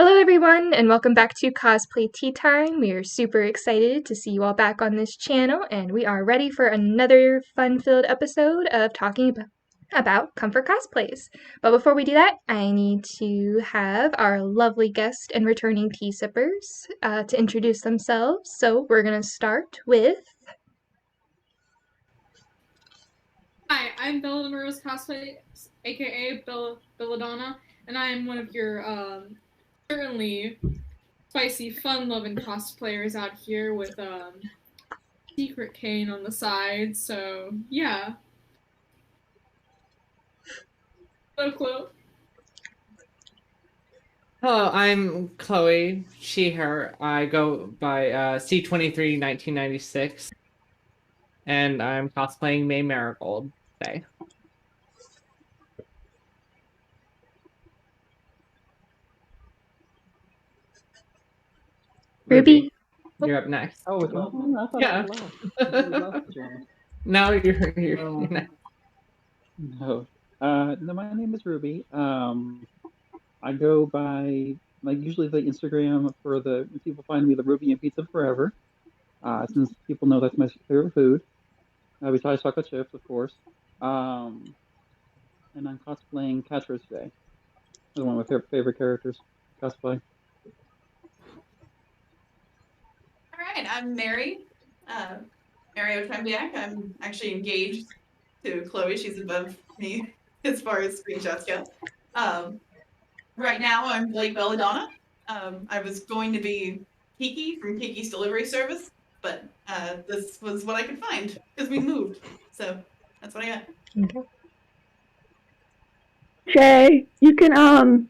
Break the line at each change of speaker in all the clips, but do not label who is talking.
Hello, everyone, and welcome back to Cosplay Tea Time. We are super excited to see you all back on this channel, and we are ready for another fun-filled episode of talking about comfort cosplays. But before we do that, I need to have our lovely guest and returning tea sippers to introduce themselves. So we're going to start with...
Hi, I'm BelladonnaRoseCosplays, aka Belladonna, and I am one of your certainly spicy, fun-loving cosplayers out here with secret cane on the side. So yeah, hello, Chloe.
Hello, I'm Chloe, she, her. I go by C23 1996, and I'm cosplaying May Marigold today.
Ruby.
You're up next.
Oh, it's I thought
Yeah.
I was last.
No, you're next.
No. No, my name is Ruby. I go by, like, usually the Instagram for people find me the Ruby and Pizza Forever. Since people know that's my favorite food. Besides chocolate chips, of course. And I'm cosplaying Catchers today. That's one of my favorite characters. Cosplay.
All right, I'm Mary. Mary Otrembiak. I'm actually engaged to Chloe. She's above me as far as screenshots go. Right now, I'm Blake Belladonna. I was going to be Kiki from Kiki's Delivery Service, but this was what I could find because we moved. So that's what I got.
Okay.
Jay, you can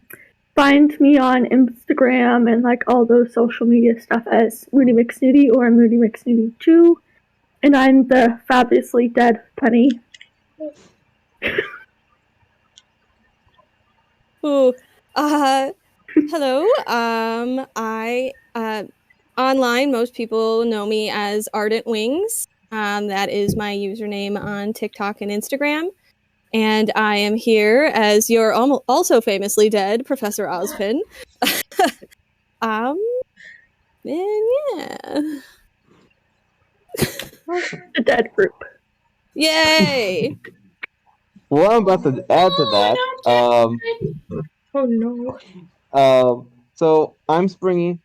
find me on Instagram and like all those social media stuff as Moody McSnooty or Moody McSnooty 2. And I'm the fabulously dead punny.
Ooh, hello. I online most people know me as Ardent Wings. That is my username on TikTok and Instagram. And I am here as your also famously dead Professor Ozpin. And yeah.
The dead group.
Yay!
Well, I'm about to add to that.
Oh no.
So I'm Springy.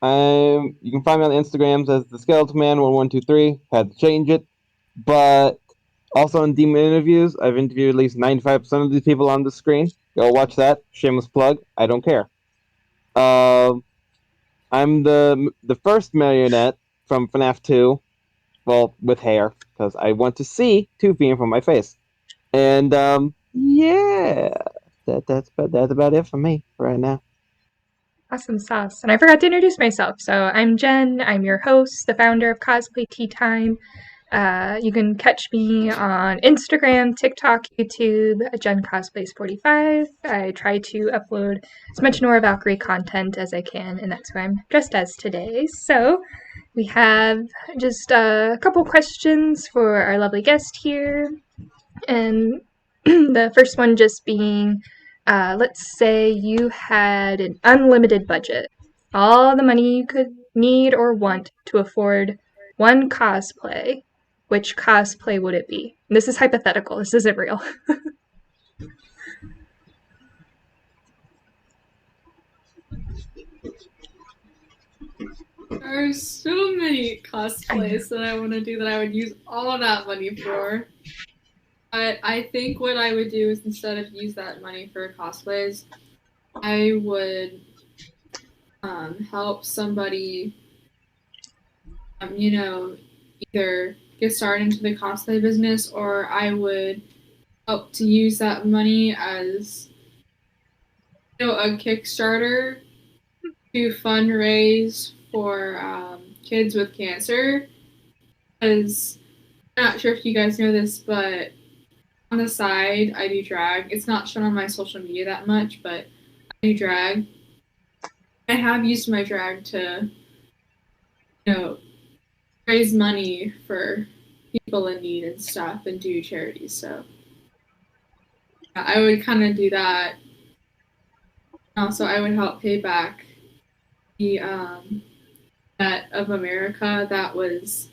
You can find me on Instagrams as the Skeleton Man 1123. Had to change it, but also in Demon Interviews, I've interviewed at least 95% of these people on the screen. Go watch that. Shameless plug. I don't care. I'm the first Marionette from FNAF 2. Well, with hair, because I want to see two being from my face. And yeah, that's about it for me right now.
Awesome sauce. And I forgot to introduce myself. So I'm Jen. I'm your host, the founder of Cosplay Tea Time. You can catch me on Instagram, TikTok, YouTube, Jen Cosplays 45. I try to upload as much Nora Valkyrie content as I can, and that's who I'm dressed as today. So we have just a couple questions for our lovely guest here. And the first one just being, let's say you had an unlimited budget, all the money you could need or want to afford one cosplay. Which cosplay would it be? This is hypothetical. This isn't real.
There are so many cosplays that I want to do that I would use all of that money for. But I think what I would do is instead of use that money for cosplays, I would help somebody, either get started into the cosplay business, or I would help to use that money as a Kickstarter to fundraise for kids with cancer. Because I'm not sure if you guys know this, but on the side, I do drag. It's not shown on my social media that much, but I do drag. I have used my drag to, raise money for people in need and stuff and do charities. So I would kind of do that. Also, I would help pay back the Net of America that was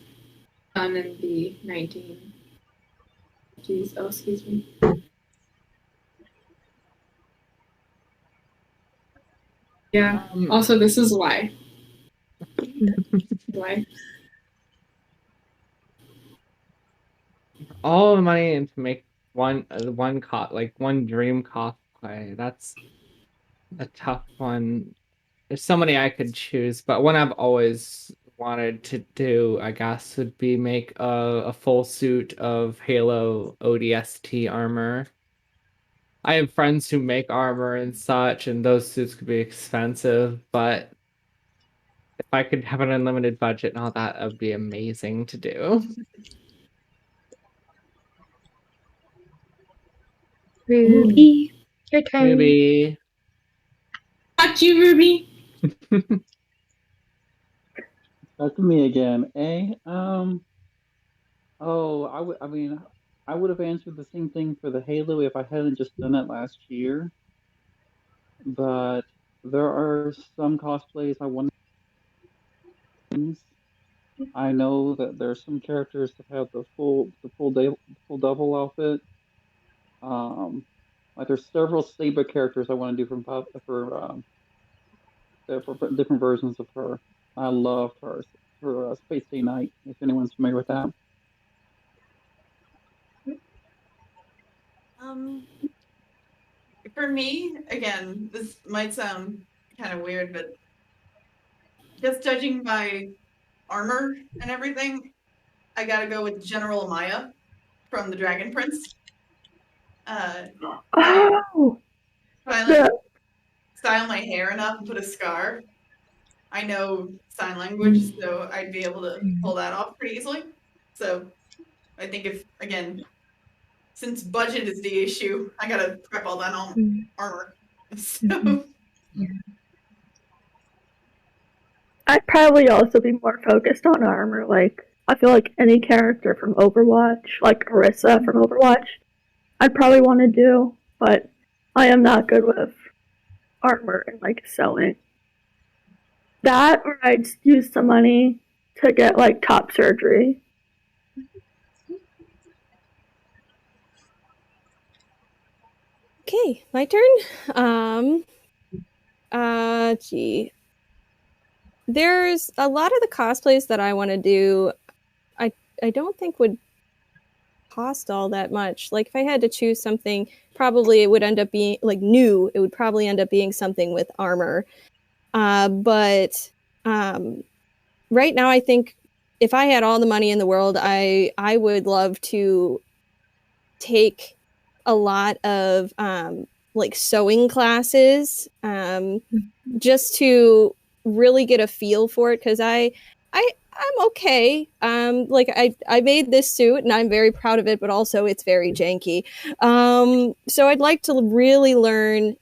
done in the 1950s. Oh, excuse me. Yeah. Also, this is why. Why?
All the money and to make one dream cosplay. That's a tough one. There's so many I could choose, but one I've always wanted to do, I guess, would be make a full suit of Halo ODST armor. I have friends who make armor and such, and those suits could be expensive, but if I could have an unlimited budget and all that, would be amazing to do.
Ruby, your turn.
Ruby.
Got you, Ruby.
Back to me again. I would have answered the same thing for the Halo if I hadn't just done it last year. But there are some cosplays I want to. I know that there's some characters that have the full double outfit. Like there's several Saber characters I want to do for different versions of her. I love her for Space Day Night. If anyone's familiar with that.
For me, again, this might sound kind of weird, but just judging by armor and everything, I gotta go with General Amaya from the Dragon Prince.
Oh,
Finally style my hair enough and put a scar. I know sign language, so I'd be able to pull that off pretty easily. So I think since budget is the issue, I gotta prep all that on armor. So.
I'd probably also be more focused on armor. Like, I feel like any character from Overwatch, like Orisa from Overwatch, I'd probably want to do, but I am not good with armor and like sewing. That, or I'd use some money to get like top surgery.
Okay, my turn. There's a lot of the cosplays that I want to do. I don't think would cost all that much. Like if I had to choose something, probably it would end up being like new. It would probably end up being something with armor. But right now, I think if I had all the money in the world, I would love to take a lot of like sewing classes just to really get a feel for it, because I'm okay. Like I made this suit and I'm very proud of it, but also it's very janky. So I'd like to really learn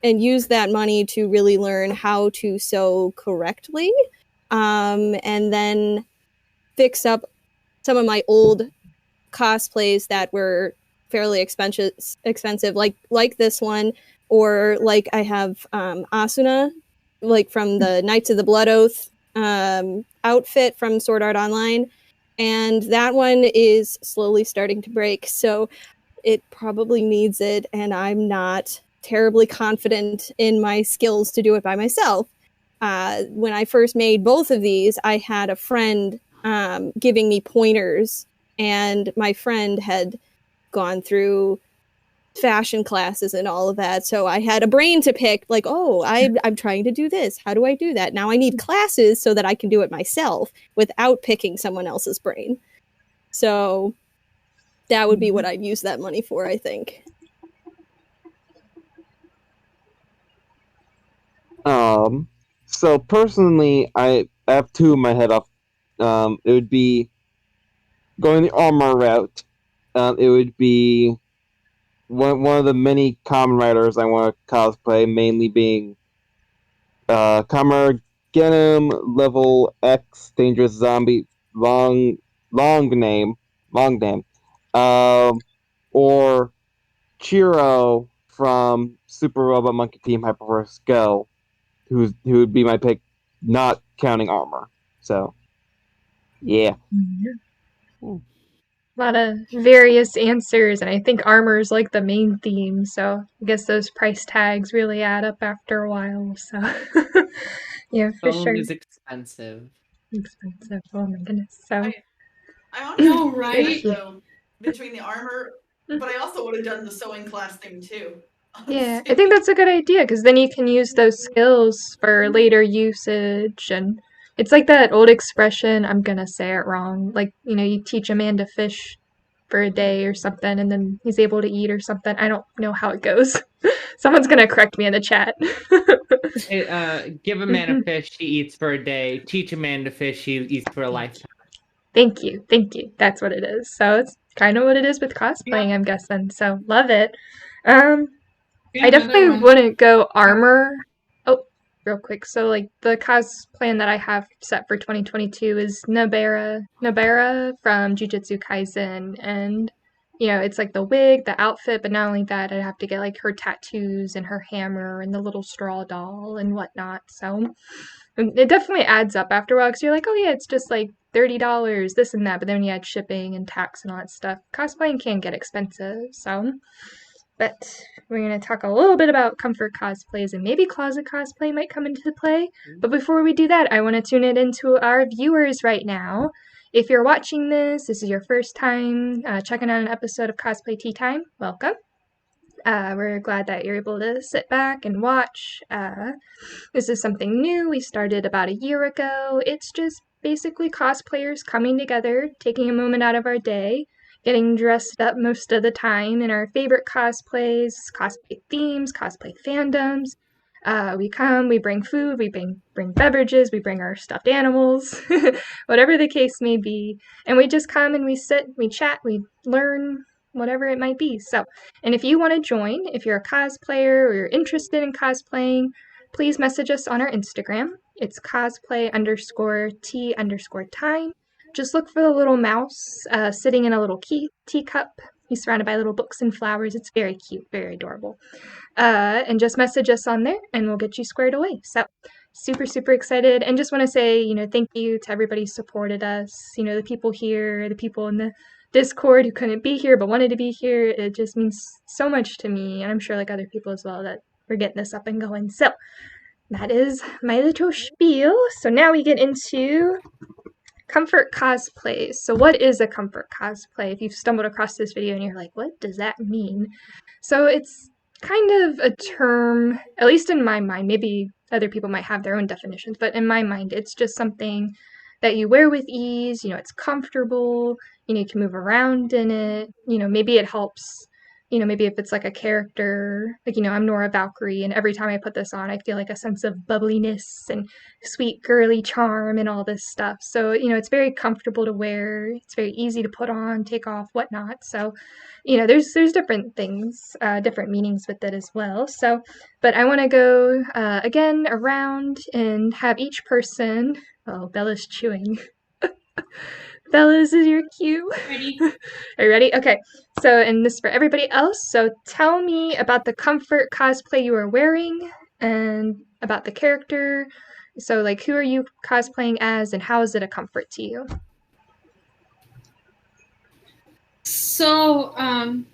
and use that money to really learn how to sew correctly, and then fix up some of my old cosplays that were fairly expensive, like this one, or like I have Asuna, like from the Knights of the Blood Oath outfit from Sword Art Online, and that one is slowly starting to break, so it probably needs it, and I'm not terribly confident in my skills to do it by myself. When I first made both of these, I had a friend giving me pointers, and my friend had gone through fashion classes and all of that, so I had a brain to pick, like, oh, I'm trying to do this, how do I do that? Now I need classes so that I can do it myself without picking someone else's brain. So that would be what I'd use that money for, I think.
So personally, I have two in my head off. It would be going the armor route. It would be one of the many Kamen Riders I want to cosplay, mainly being Kamen Genom Level X Dangerous Zombie long name, or Chiro from Super Robot Monkey Team Hyperforce Go, who would be my pick not counting armor. So, yeah.
A lot of various answers, and I think armor is like the main theme, so I guess those price tags really add up after a while, so yeah, for
Phone
sure.
is expensive.
Expensive, oh my goodness. So
I honestly
No,
would
right?
say that, though, between the armor, but I also would have done the sewing class thing too.
yeah, I think that's a good idea, because then you can use those skills for later usage, and it's like that old expression, I'm gonna say it wrong, like, you know, you teach a man to fish for a day or something, and then he's able to eat or something. I don't know how it goes. Someone's gonna correct me in the chat.
Hey, give a man a fish, he eats for a day. Teach a man to fish, he eats for a lifetime.
Thank you. That's what it is. So it's kind of what it is with cosplaying, I'm guessing. So love it. I definitely wouldn't go armor. Oh, real quick. So like the cosplay that I have set for 2022 is Nobara from Jujutsu Kaisen, and you know, it's like the wig, the outfit, but not only that, I have to get like her tattoos and her hammer and the little straw doll and whatnot. So it definitely adds up after a while, because you're like, oh yeah, it's just like $30, this and that, but then when you add shipping and tax and all that stuff, cosplaying can get expensive. So, but we're going to talk a little bit about comfort cosplays, and maybe closet cosplay might come into play. But before we do that, I want to tune it into our viewers right now. If you're watching this is your first time checking out an episode of Cosplay Tea Time, welcome. We're glad that you're able to sit back and watch. This is something new we started about a year ago. It's just basically cosplayers coming together, taking a moment out of our day, getting dressed up most of the time in our favorite cosplays, cosplay themes, cosplay fandoms. We come, we bring food, we bring beverages, we bring our stuffed animals, whatever the case may be. And we just come and we sit, we chat, we learn, whatever it might be. So, and if you want to join, if you're a cosplayer or you're interested in cosplaying, please message us on our Instagram. It's cosplay_T_time. Just look for the little mouse sitting in a little teacup. He's surrounded by little books and flowers. It's very cute, very adorable. And just message us on there and we'll get you squared away. So super, super excited. And just want to say, you know, thank you to everybody who supported us. You know, the people here, the people in the Discord who couldn't be here but wanted to be here. It just means so much to me, and I'm sure like other people as well, that we're getting this up and going. So that is my little spiel. So now we get into comfort cosplays. So what is a comfort cosplay? If you've stumbled across this video and you're like, what does that mean? So it's kind of a term, at least in my mind, maybe other people might have their own definitions, but in my mind, it's just something that you wear with ease. You know, it's comfortable, you know, you can move around in it, you know, maybe it helps, you know, maybe if it's like a character, like, you know, I'm Nora Valkyrie, and every time I put this on, I feel like a sense of bubbliness and sweet girly charm and all this stuff. So, you know, it's very comfortable to wear, it's very easy to put on, take off, whatnot. So, you know, there's different things, different meanings with it as well. So, but I want to go again around and have each person. Oh, Bella's chewing. Bella, this is your cue.
Ready?
Are you ready? Okay. So, and this is for everybody else. So, tell me about the comfort cosplay you are wearing and about the character. So, like, who are you cosplaying as, and how is it a comfort to you?
So, I'm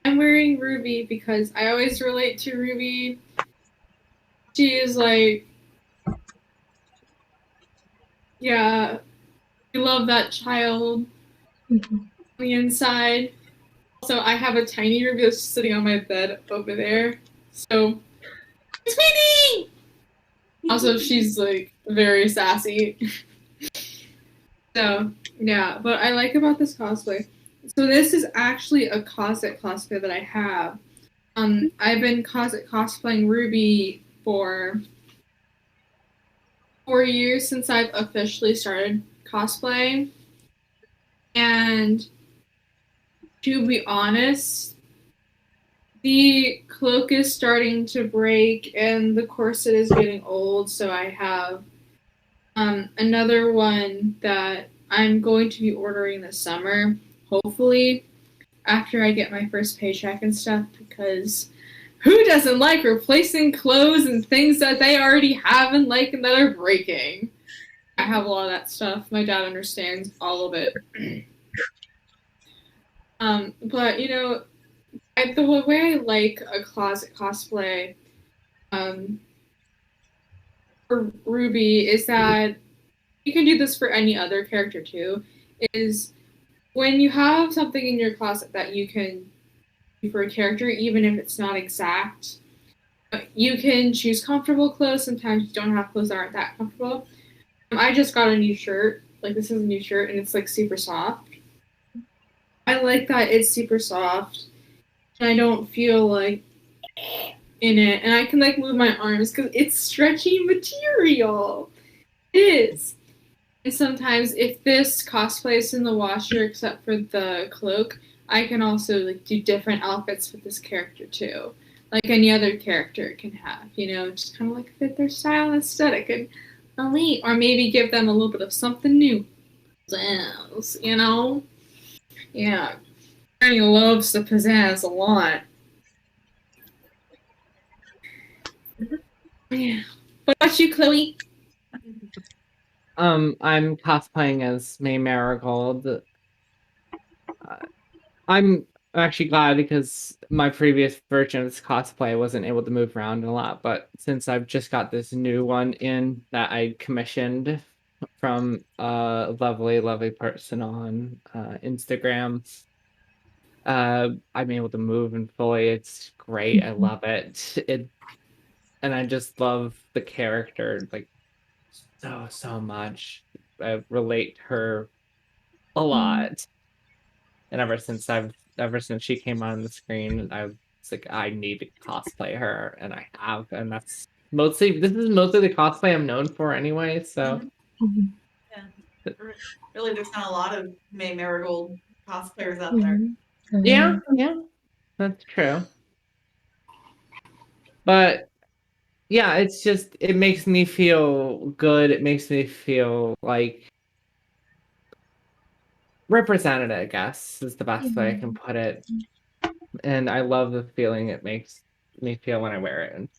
wearing Ruby because I always relate to Ruby. She is like, yeah, we love that child on the inside. Also, I have a tiny Ruby that's sitting on my bed over there. So, sweetie! Also, she's like very sassy. So, yeah, but I like about this cosplay. So this is actually a closet cosplay that I have. I've been cosplaying Ruby for 4 years since I've officially started cosplaying. And to be honest, the cloak is starting to break and the corset is getting old, so I have another one that I'm going to be ordering this summer, hopefully, after I get my first paycheck and stuff, because who doesn't like replacing clothes and things that they already have and like and that are breaking? I have a lot of that stuff. My dad understands all of it. But you know, the way I like a closet cosplay for Ruby is that you can do this for any other character too. Is when you have something in your closet that you can do for a character, even if it's not exact, you can choose comfortable clothes. Sometimes you don't have clothes that aren't that comfortable. I just got a new shirt. Like, this is a new shirt, and it's like super soft. I like that it's super soft, and I don't feel like in it, and I can like move my arms because it's stretchy material. It is. And sometimes if this cosplay is in the washer except for the cloak, I can also like do different outfits with this character too. Like any other character can have, you know, just kind of like fit their style and aesthetic and elite, or maybe give them a little bit of something new. You know? Yeah. Granny loves the pizzazz a lot. Yeah. What about you, Chloe?
I'm cosplaying as May Marigold. I'm actually glad because my previous version of this cosplay wasn't able to move around a lot, but since I've just got this new one in that I commissioned from a lovely, lovely person on Instagram, I'm able to move and fully. It's great. I love it. And I just love the character like so much. I relate to her a lot. And ever since she came on the screen, I was like, I need to cosplay her, and I have, and this is mostly the cosplay I'm known for anyway. So
Yeah, really, there's not a lot of May Marigold cosplayers out there.
Yeah, that's true. But yeah, it's just it makes me feel good. It makes me feel like represented, I guess, is the best way I can put it. And I love the feeling it makes me feel when I wear it.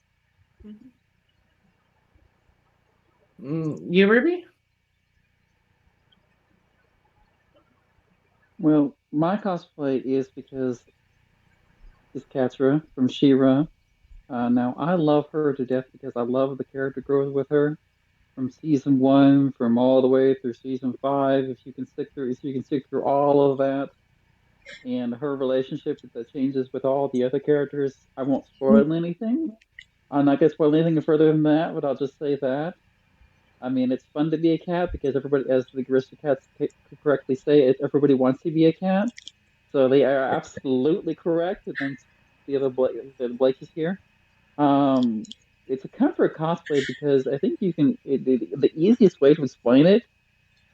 You, Ruby?
Well, my cosplay is because it's Katra from She-Ra. Now, I love her to death because I love the character growth with her from season 1, from all the way through season 5. If you can stick through all of that, and her relationship that changes with all the other characters. I won't spoil anything. I'm not gonna spoil anything further than that, but I'll just say that. I mean, it's fun to be a cat because everybody, as the Aristocats correctly say, everybody wants to be a cat. So they are absolutely correct. And then the other Blake is here. It's a comfort cosplay because I think you can. The easiest way to explain it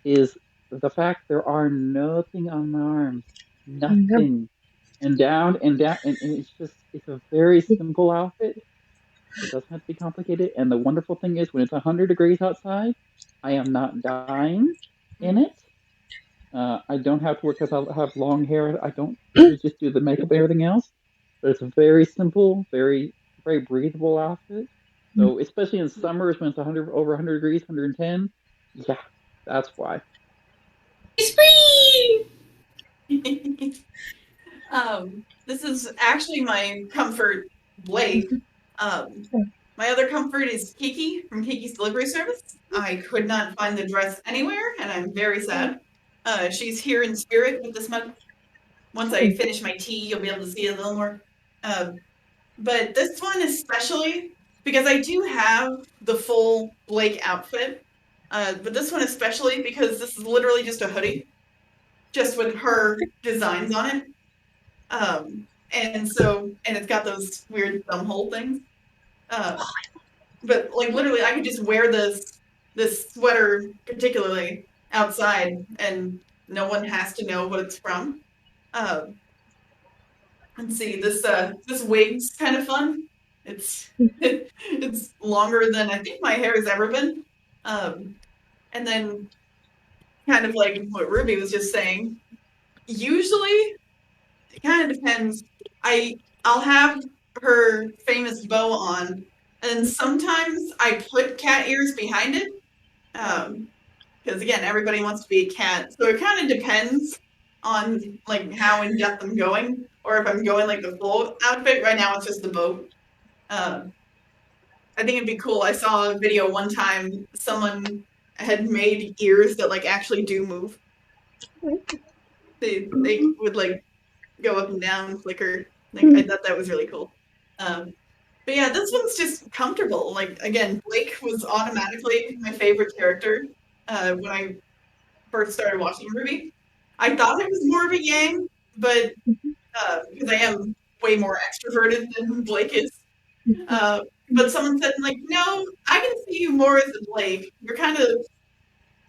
is the fact there are nothing on my arms, nothing, and down and down, and it's a very simple outfit. It doesn't have to be complicated. And the wonderful thing is, when it's 100 degrees outside, I am not dying in it. I don't have to work because I have long hair. I don't just do the makeup and everything else. But it's a very simple, very breathable outfit. So especially in summers when it's 100 over 100 degrees, 110, yeah, that's why.
It's free!
This is actually my comfort, Blake. My other comfort is Kiki from Kiki's Delivery Service. I could not find the dress anywhere, and I'm very sad. She's here in spirit with this mug. Once I finish my tea, you'll be able to see it a little more. But this one especially, because I do have the full Blake outfit, but this one especially because this is literally just a hoodie, just with her designs on it. And it's got those weird thumb hole things. But like literally, I could just wear this sweater particularly outside, and no one has to know what it's from. Let's see, this wig's kind of fun. It's it's longer than I think my hair has ever been. And then kind of like what Ruby was just saying, usually it kind of depends. I'll have her famous bow on, and sometimes I put cat ears behind it. Because again, everybody wants to be a cat, so it kind of depends on like how in depth I'm going, or if I'm going like the full outfit. Right now, it's just the bow. I think it'd be cool. I saw a video one time. Someone had made ears that like actually do move. They would like go up and down, flicker. Like I thought that was really cool. But yeah, this one's just comfortable. Like again, Blake was automatically my favorite character when I first started watching RWBY. I thought it was more of a Yang, but because I am way more extroverted than Blake is. But someone said, like, no, I can see you more as a Blake. You're kind of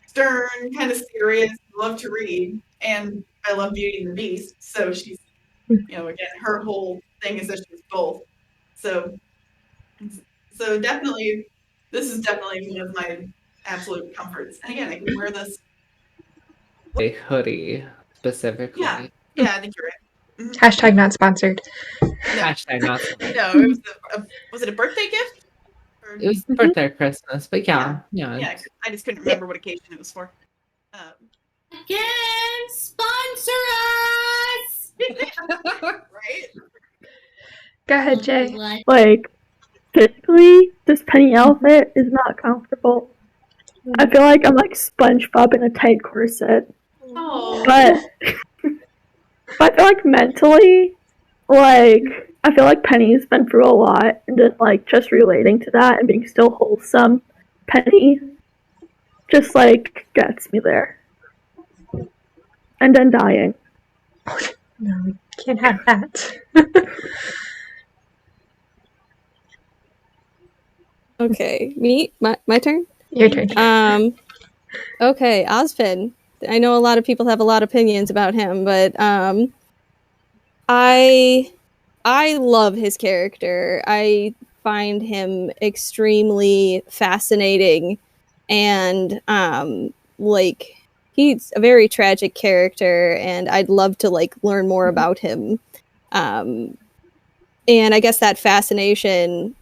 stern, kind of serious, love to read, and I love Beauty and the Beast. So she's, again, her whole thing is that she's both. So definitely, this is definitely one of my absolute comforts. And again, I can wear this.
A hoodie specifically.
Yeah, I think you're right.
Hashtag not sponsored.
No.
Hashtag not sponsored.
No, it was it a birthday gift? Or...
It was birthday or Christmas, but yeah.
I just couldn't remember what occasion it was for.
Again, sponsor us!
Right?
Go ahead, Jay.
Like, physically, this penny outfit is not comfortable. I feel like I'm like SpongeBob in a tight corset.
Oh.
But I feel like mentally, like, I feel like Penny's been through a lot, and then, like, just relating to that and being still wholesome, Penny just, like, gets me there. And then dying.
No, we can't have that.
Okay, my turn?
Your turn.
Okay, Ozpin. I know a lot of people have a lot of opinions about him, but I love his character. I find him extremely fascinating, and like, he's a very tragic character, and I'd love to like learn more about him. And I guess that fascination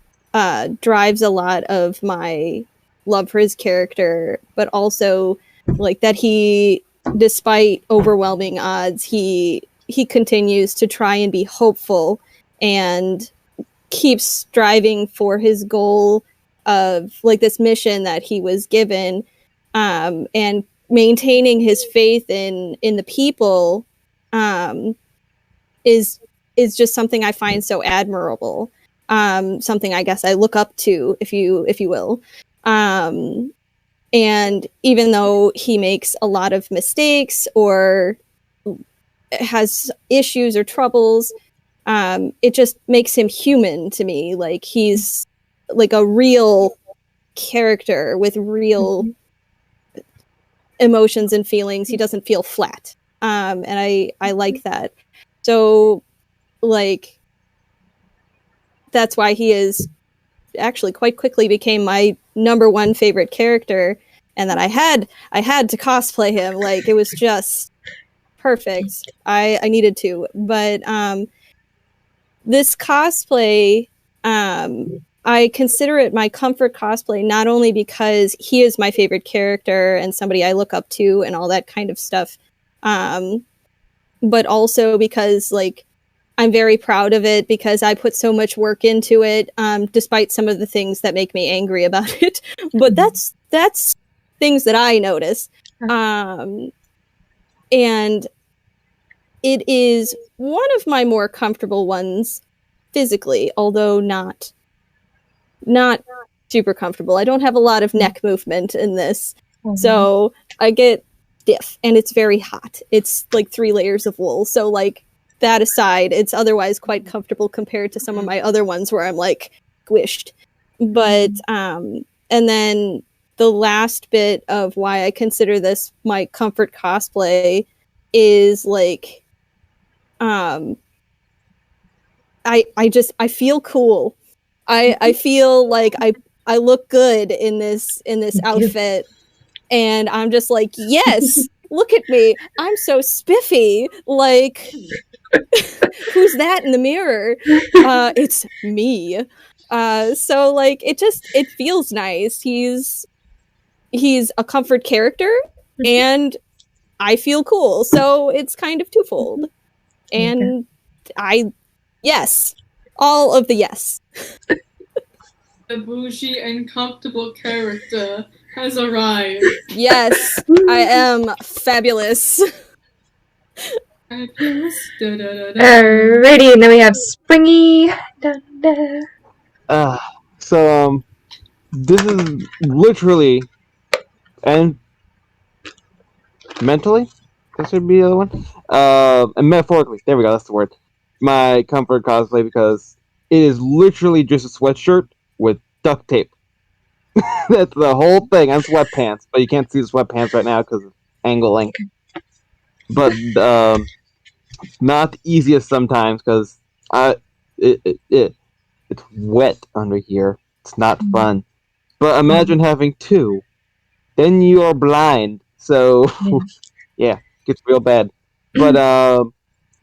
drives a lot of my love for his character, but also like that he, despite overwhelming odds, he continues to try and be hopeful and keeps striving for his goal of like this mission that he was given, and maintaining his faith in the people is just something I find so admirable. Something I guess I look up to, if you will. And even though he makes a lot of mistakes or has issues or troubles, it just makes him human to me. Like, he's like a real character with real emotions and feelings. He doesn't feel flat. And I like that. So, like, that's why he is actually quite quickly became my number one favorite character, and that I had to cosplay him. Like, it was just perfect. I needed to. But this cosplay, I consider it my comfort cosplay, not only because he is my favorite character and somebody I look up to and all that kind of stuff, but also because, like, I'm very proud of it because I put so much work into it, despite some of the things that make me angry about it. But that's things that I notice. And it is one of my more comfortable ones physically, although not super comfortable. I don't have a lot of neck movement in this. So I get stiff, and it's very hot. It's like 3 layers of wool. So, like, that aside, it's otherwise quite comfortable compared to some of my other ones where I'm like squished. But and then the last bit of why I consider this my comfort cosplay is like I feel cool. I feel like I look good in this outfit, and I'm just like, yes, look at me, I'm so spiffy. Like, Who's that in the mirror? It's me. So like it feels nice. He's a comfort character and I feel cool. So it's kind of twofold. And yes. All of the yes.
The bougie and comfortable character has arrived.
Yes, I am fabulous.
Fabulous.
Alrighty, and then we have Springy.
So this is literally and mentally, that should be the other one. And metaphorically, there we go. That's the word. My comfort cosplay because it is literally just a sweatshirt with duct tape. That's the whole thing. And sweatpants, but you can't see the sweatpants right now because of angling. But not the easiest sometimes because it's wet under here. It's not fun. But imagine having two. Then you are blind. So yeah, it gets real bad. But that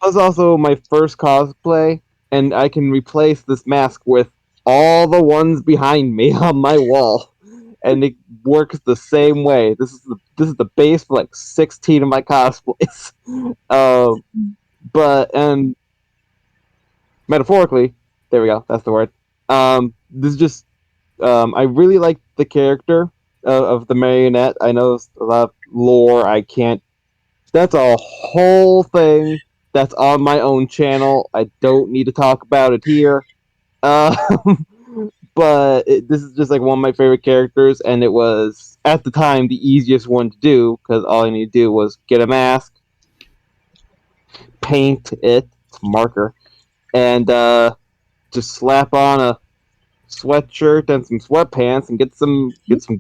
was also my first cosplay, and I can replace this mask with all the ones behind me on my wall, and it works the same way. This is the base for like 16 of my cosplays. But metaphorically, there we go. That's the word. This is just I really like the character of the Marionette. I know there's a lot of lore. I can't. That's a whole thing that's on my own channel. I don't need to talk about it here. But this is just like one of my favorite characters, and it was at the time the easiest one to do because all I need to do was get a mask, paint it, marker, and just slap on a sweatshirt and some sweatpants and get some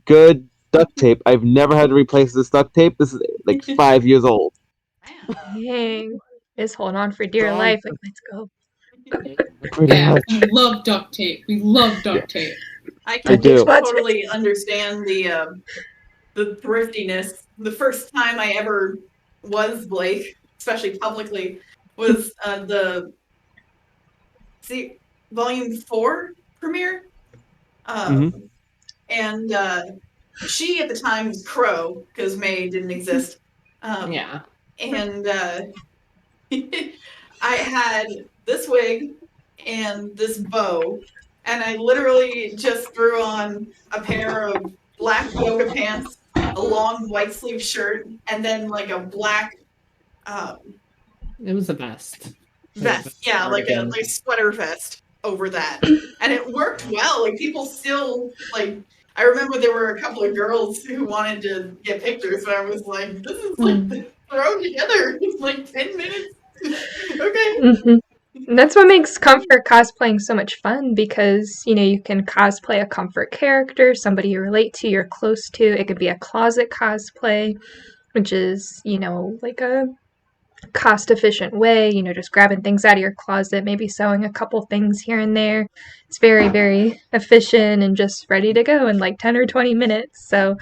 good duct tape. I've never had to replace this duct tape. This is like 5 years old.
Dang. Just holding on for dear life. Like, let's go.
Pretty much.
We love duct tape. We love duct tape.
I
I
can
do.
totally understand the thriftiness. The first time I ever was Blake, especially publicly, was the Volume 4 premiere. And she at the time was Crow because May didn't exist.
Yeah.
And I had this wig and this bow, and I literally just threw on a pair of black yoga pants, a long white sleeve shirt, and then like a black
It was the best.
vest. Yeah, like a sweater vest over that. And it worked well. Like people still like I remember there were a couple of girls who wanted to get pictures, but I was like, this is like thrown together in like 10 minutes. Okay.
And that's what makes comfort cosplaying so much fun because, you can cosplay a comfort character, somebody you relate to, you're close to. It could be a closet cosplay, which is, like a cost-efficient way, just grabbing things out of your closet, maybe sewing a couple things here and there. It's very, very efficient and just ready to go in like 10 or 20 minutes. So,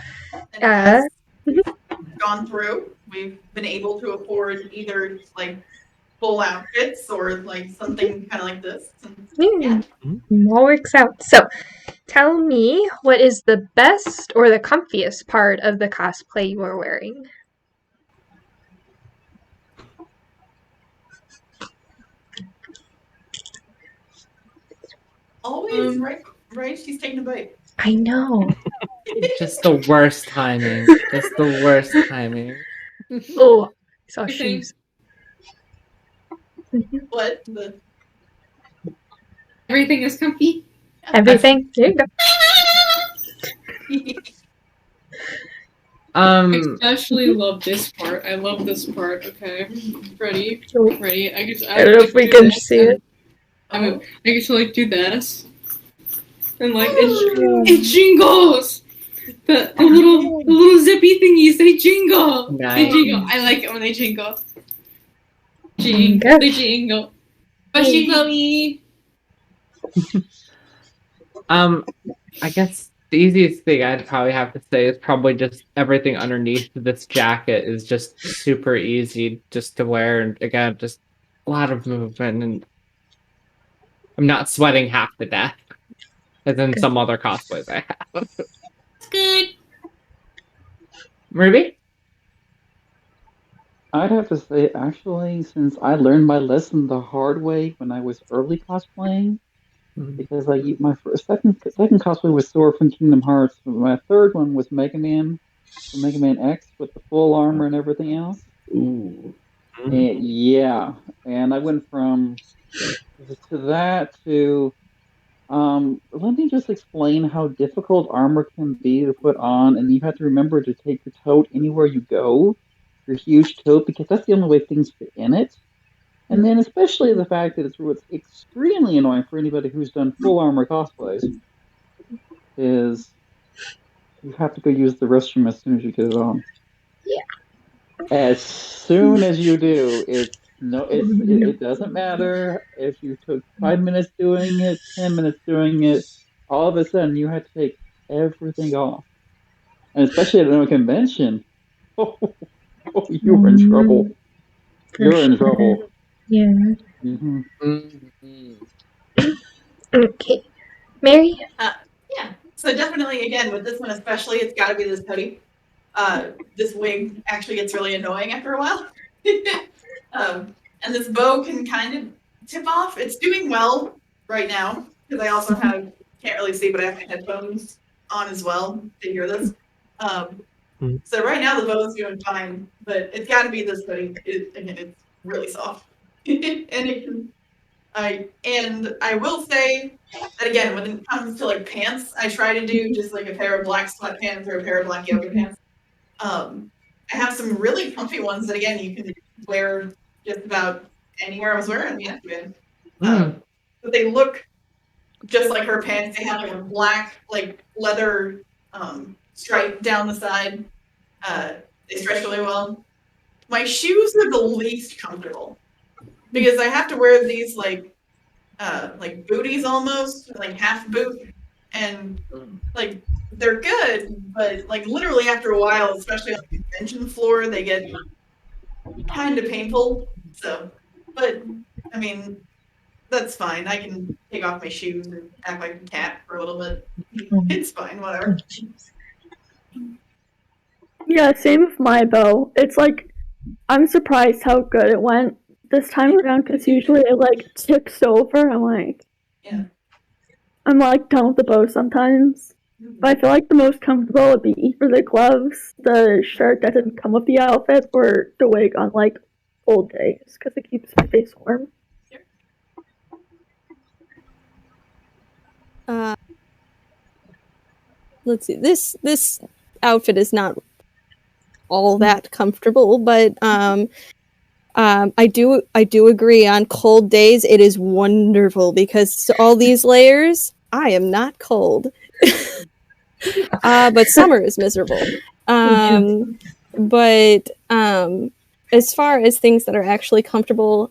gone through. We've been able to afford either like full outfits or like something kind of like this.
Yeah, all works out. So, tell me, what is the best or the comfiest part of the cosplay you are wearing?
Always right. She's taking a bite.
I know.
Just the worst timing. Just the worst timing.
Oh, I saw shoes.
What?
Everything is comfy.
Everything. There you go.
I especially love this part. I love this part. Okay, ready? Ready? I
don't know if we can see it.
I get to like do this, and like it jingles. The little zippy thingies, they jingle.
Nice.
They jingle. I like it when they jingle. They jingle. Especially Chloe.
I guess the easiest thing I'd probably have to say is probably just everything underneath this jacket is just super easy just to wear, and again, just a lot of movement, and I'm not sweating half to death, as in some other cosplays I have.
It's good.
Ruby?
I'd have to say, actually, since I learned my lesson the hard way when I was early cosplaying, because my second cosplay was Sora from Kingdom Hearts. My third one was Mega Man, from Mega Man X with the full armor and everything else.
Ooh.
And yeah, and I went from to that to let me just explain how difficult armor can be to put on, and you have to remember to take your tote anywhere you go, your huge tote, because that's the only way things fit in it. And then especially the fact that it's what's extremely annoying for anybody who's done full armor cosplays is you have to go use the restroom as soon as you get it on. As soon as you do, it doesn't matter if you took 5 minutes doing it, 10 minutes doing it. All of a sudden, you have to take everything off, and especially at a convention, you're in trouble. You're in trouble.
Yeah.
Mm-hmm.
Okay. Mary?
Yeah. So definitely, again, with this one especially, it's got to be this hoodie. This wig actually gets really annoying after a while. And this bow can kind of tip off. It's doing well right now because I also can't really see, but I have my headphones on as well to hear this. So right now the bow is doing fine, but it's got to be this hoodie. It's really soft, and it can. And I will say that again, when it comes to like pants, I try to do just like a pair of black sweatpants or a pair of black yoga pants. I have some really comfy ones that again you can wear just about anywhere I was wearing them yesterday. But they look just like her pants. They have like a black like leather stripe down the side. They stretch really well. My shoes are the least comfortable because I have to wear these like booties almost, like half boot, and like they're good, but like literally after a while, especially on the convention floor, they get kind of painful. So, but I mean, that's fine. I can take off my shoes and act like a cat for a little bit. It's fine, whatever.
Yeah, same with my bow. It's like, I'm surprised how good it went this time around, because usually it like tips over.
Yeah.
I'm like done with the bow sometimes. But I feel like the most comfortable would be either the gloves, the shirt that doesn't come with the outfit, or the wig on like cold days, because it keeps my face warm.
Let's see. This outfit is not all that comfortable, but I do agree on cold days it is wonderful because all these layers, I am not cold. But summer is miserable. But as far as things that are actually comfortable,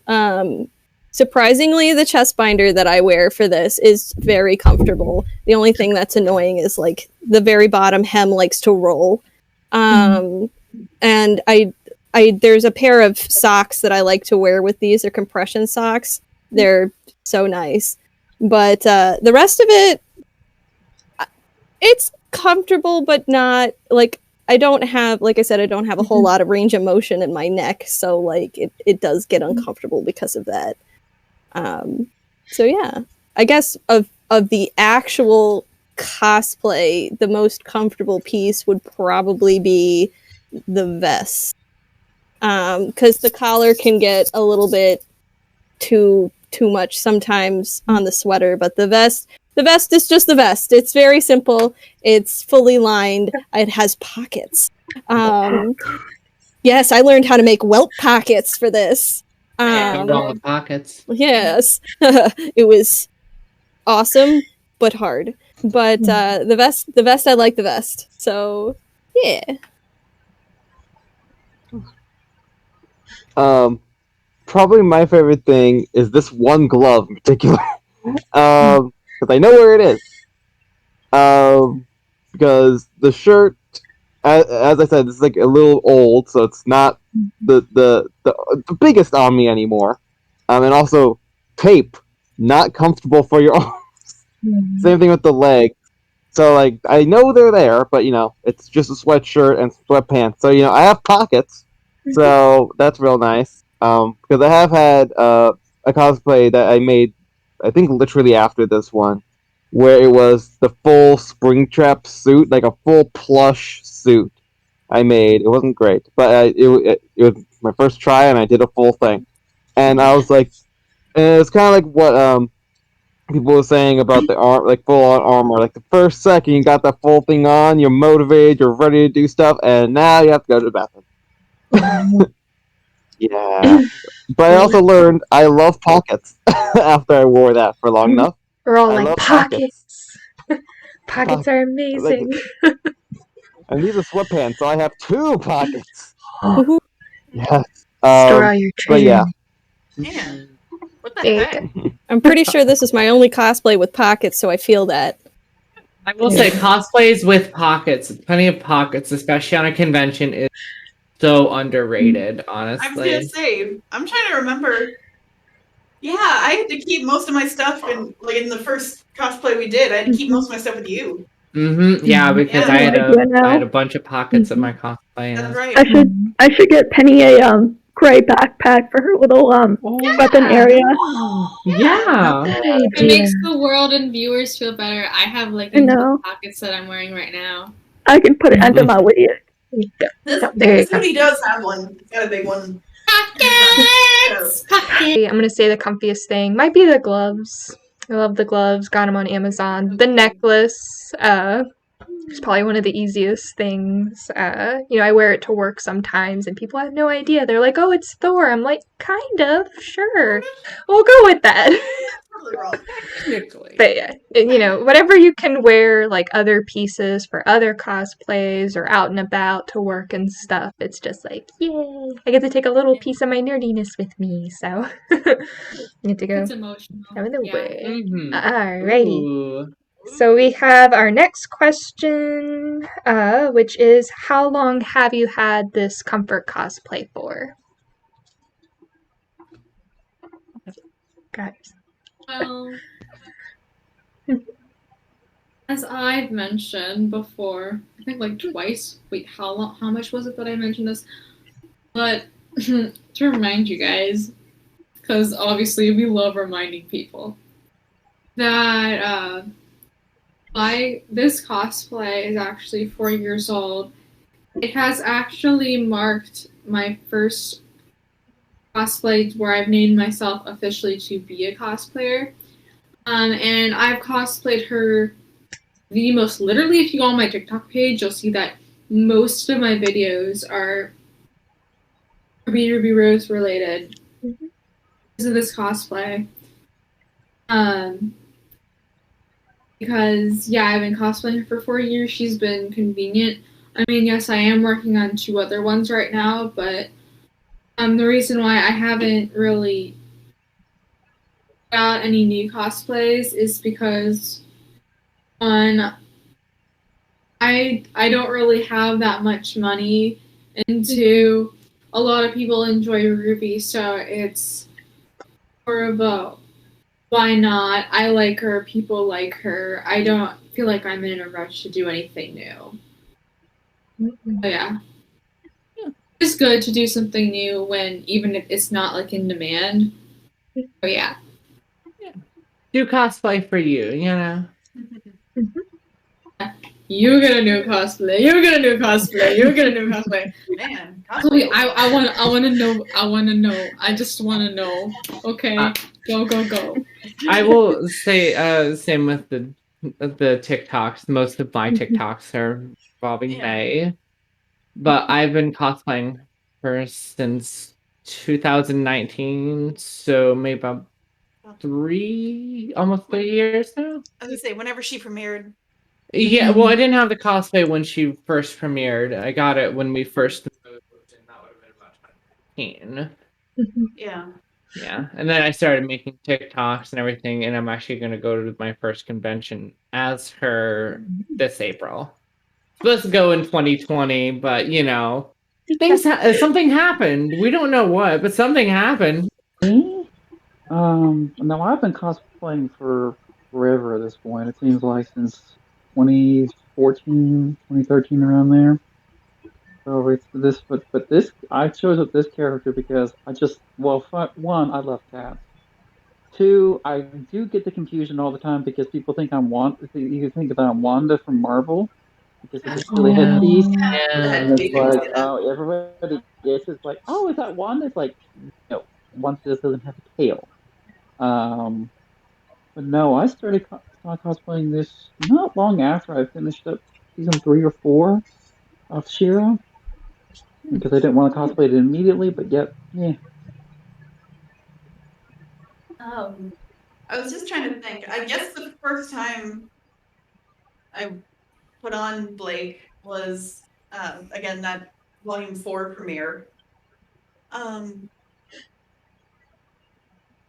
surprisingly, the chest binder that I wear for this is very comfortable. The only thing that's annoying is like the very bottom hem likes to roll. And I there's a pair of socks that I like to wear with these. They're compression socks. They're so nice. But the rest of it, it's comfortable, but not like I don't have, like I said, I don't have a whole lot of range of motion in my neck, so like it does get uncomfortable because of that. So yeah, I guess of the actual cosplay, the most comfortable piece would probably be the vest, because the collar can get a little bit too much sometimes on the sweater, but the vest is just the vest. It's very simple. It's fully lined. It has pockets. Yes, I learned how to make welt pockets for this.
Nothing wrong with pockets.
Yes, it was awesome, but hard. But the vest, I like the vest. So yeah.
Probably my favorite thing is this one glove in particular. Because I know where it is. Because the shirt, as I said, it's like a little old, so it's not the biggest on me anymore. And also tape, not comfortable for your arms. Same thing with the leg. So like I know they're there, but it's just a sweatshirt and sweatpants. So I have pockets, so that's real nice. Because I have had a cosplay that I made, I think literally after this one, where it was the full Springtrap suit, like a full plush suit. I made. It wasn't great, but it was my first try, and I did a full thing. And I was like, it's kind of like what people were saying about the arm, like full on armor. Like the first second you got that full thing on, you're motivated, you're ready to do stuff, and now you have to go to the bathroom. Yeah, but I also learned I love pockets after I wore that for long enough.
We're all
I
like
love
pockets. Pockets are amazing.
And these are sweatpants, so I have 2 pockets. Yes.
Store all your
But yeah.
Man, what the
There you
heck?
go.
I'm pretty sure this is my only cosplay with pockets, so I feel that.
I will say cosplays with pockets, plenty of pockets, especially on a convention, is so underrated,
I was
honestly.
gonna say, I'm trying to remember. Yeah, I had to keep most of my stuff in the first cosplay we did. I had to keep most of my stuff with you.
Yeah, because
Yeah.
I had
Yeah,
a bunch of pockets of my cosplay.
That's
Yeah.
right.
I should get Penny a gray backpack for her little weapon area.
Yeah.
If it makes the world and viewers feel better, I have like
I
these
know.
pockets that I'm wearing right now.
I can put it under my wig.
This
There you go.
hoodie does have one. It's got a big one.
Pockets! Pockets!
I'm gonna say the comfiest thing might be the gloves. I love the gloves. Got them on Amazon. The necklace. It's probably one of the easiest things. I wear it to work sometimes, and people have no idea. They're like, "Oh, it's Thor." I'm like, "Kind of, sure. We'll go with that."
Totally wrong.
Technically.
But yeah, whatever you can wear, like other pieces for other cosplays or out and about to work and stuff. It's just like, yay! I get to take a little piece of my nerdiness with me, so I get to go
It's emotional.
out of the
Yeah.
way.
Mhm.
Alrighty.
Ooh.
So we have our next question, which is, how long have you had this comfort cosplay for? Guys.
Well, as I've mentioned before, I think like twice. Wait, how much was it that I mentioned this? But to remind you guys, because obviously we love reminding people that this cosplay is actually 4 years old. It has actually marked my first cosplay where I've named myself officially to be a cosplayer. And I've cosplayed her the most. Literally, if you go on my TikTok page, you'll see that most of my videos are Ruby Rose related because of this cosplay. Because I've been cosplaying her for 4 years. She's been convenient. I mean, yes, I am working on 2 other ones right now, but the reason why I haven't really got any new cosplays is because I don't really have that much money, and 2, a lot of people enjoy Ruby, so it's more of a why not? I like her, people like her. I don't feel like I'm in a rush to do anything new. But yeah. It's good to do something new when even if it's not like in demand. But yeah.
Do cosplay for you, you know?
You get a new cosplay. You get a new cosplay. You get a new cosplay.
Man,
Chloe, I want to know. I want to know. I just want to know. Okay, go.
I will say, same with the TikToks. Most of my TikToks are involving May, but I've been cosplaying her since 2019, so maybe about almost 3 years now.
I was gonna say, whenever she premiered.
Yeah, well, I didn't have the cosplay when she first premiered. I got it when we first moved, and that would have been about 2019.
Yeah.
Yeah, and then I started making TikToks and everything, and I'm actually going to go to my first convention as her this April. Supposed to go in 2020, but something happened. We don't know what, but something happened.
Now I've been cosplaying for forever at this point. It seems like since 2014, 2013, around there. So it's this, but this I chose up this character because I just one, I love cats. Two, I do get the confusion all the time because people think I'm Wanda. You think that I'm Wanda from Marvel because of the silly headpiece, and it's like, oh, everybody gets it's like, oh, is that Wanda? It's like, no, Wanda just doesn't have a tail. Um, but no, I started cosplaying this not long after I finished up season 3 or 4 of Shira because I didn't want to cosplay it immediately, but yet, yeah.
I was just trying to think. I guess the first time I put on Blake was again that Volume 4 premiere. And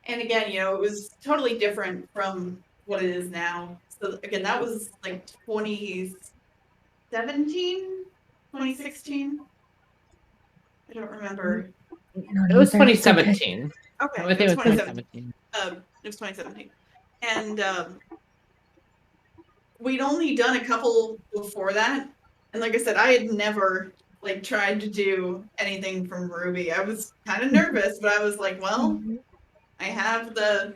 again, it was totally different from what it is now. So again, that was like 2017, 2016. I don't remember.
It was 2017.
Okay,
I think it was 2017.
It was 2017, and we'd only done a couple before that. And like I said, I had never tried to do anything from Ruby. I was kind of nervous, but I was like, well, I have the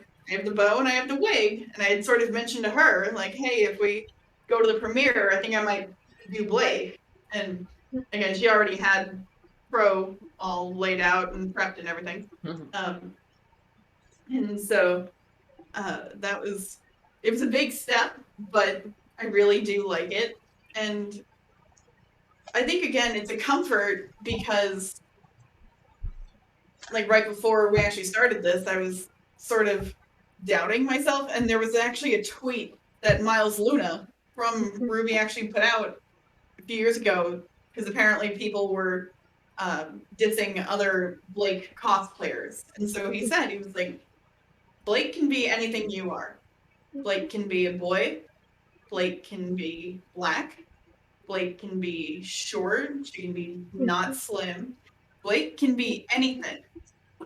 bow and I have the wig, and I had sort of mentioned to her like, hey, if we go to the premiere, I think I might do Blake. And again, she already had Pro all laid out and prepped and everything. And so it was a big step, but I really do like it. And I think again, it's a comfort because right before we actually started this, I was sort of doubting myself, and there was actually a tweet that Miles Luna from Ruby actually put out a few years ago because apparently people were dissing other Blake cosplayers, and so he was like, Blake can be anything you are. Blake can be a boy. Blake can be black. Blake can be short. She can be not slim. Blake can be anything.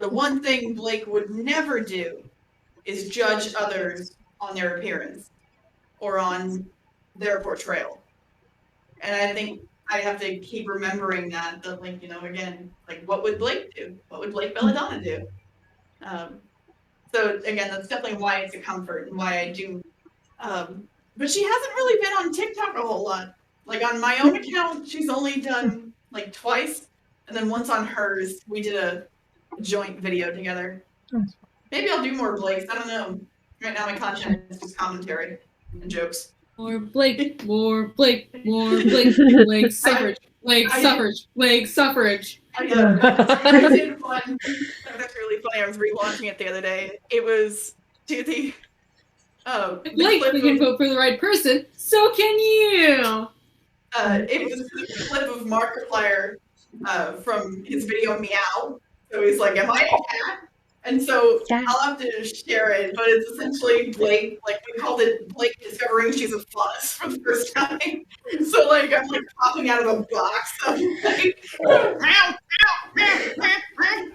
The one thing Blake would never do is judge others on their appearance or on their portrayal. And I think I have to keep remembering that again, what would Blake do? What would Blake Belladonna do? So again, that's definitely why it's a comfort and why I do. But she hasn't really been on TikTok a whole lot. On my own account, she's only done twice, and then once on hers, we did a joint video together. Maybe I'll do more Blakes. I don't know. Right now, my content is just commentary and jokes.
More Blake, more Blake, more Blake. Blake suffrage, Blake suffrage, Blake suffrage.
I did one. That's really funny. I was relaunching it the other day. It was to the.
If Blake can vote for the right person, so can you.
It was the clip of Markiplier from his video Meow. So he's like, am I a cat? And so I'll have to share it, but it's essentially Blake, we called it Blake discovering she's a fuzz for the first time. So I'm popping out of a box. So meow, meow, meow, meow, meow.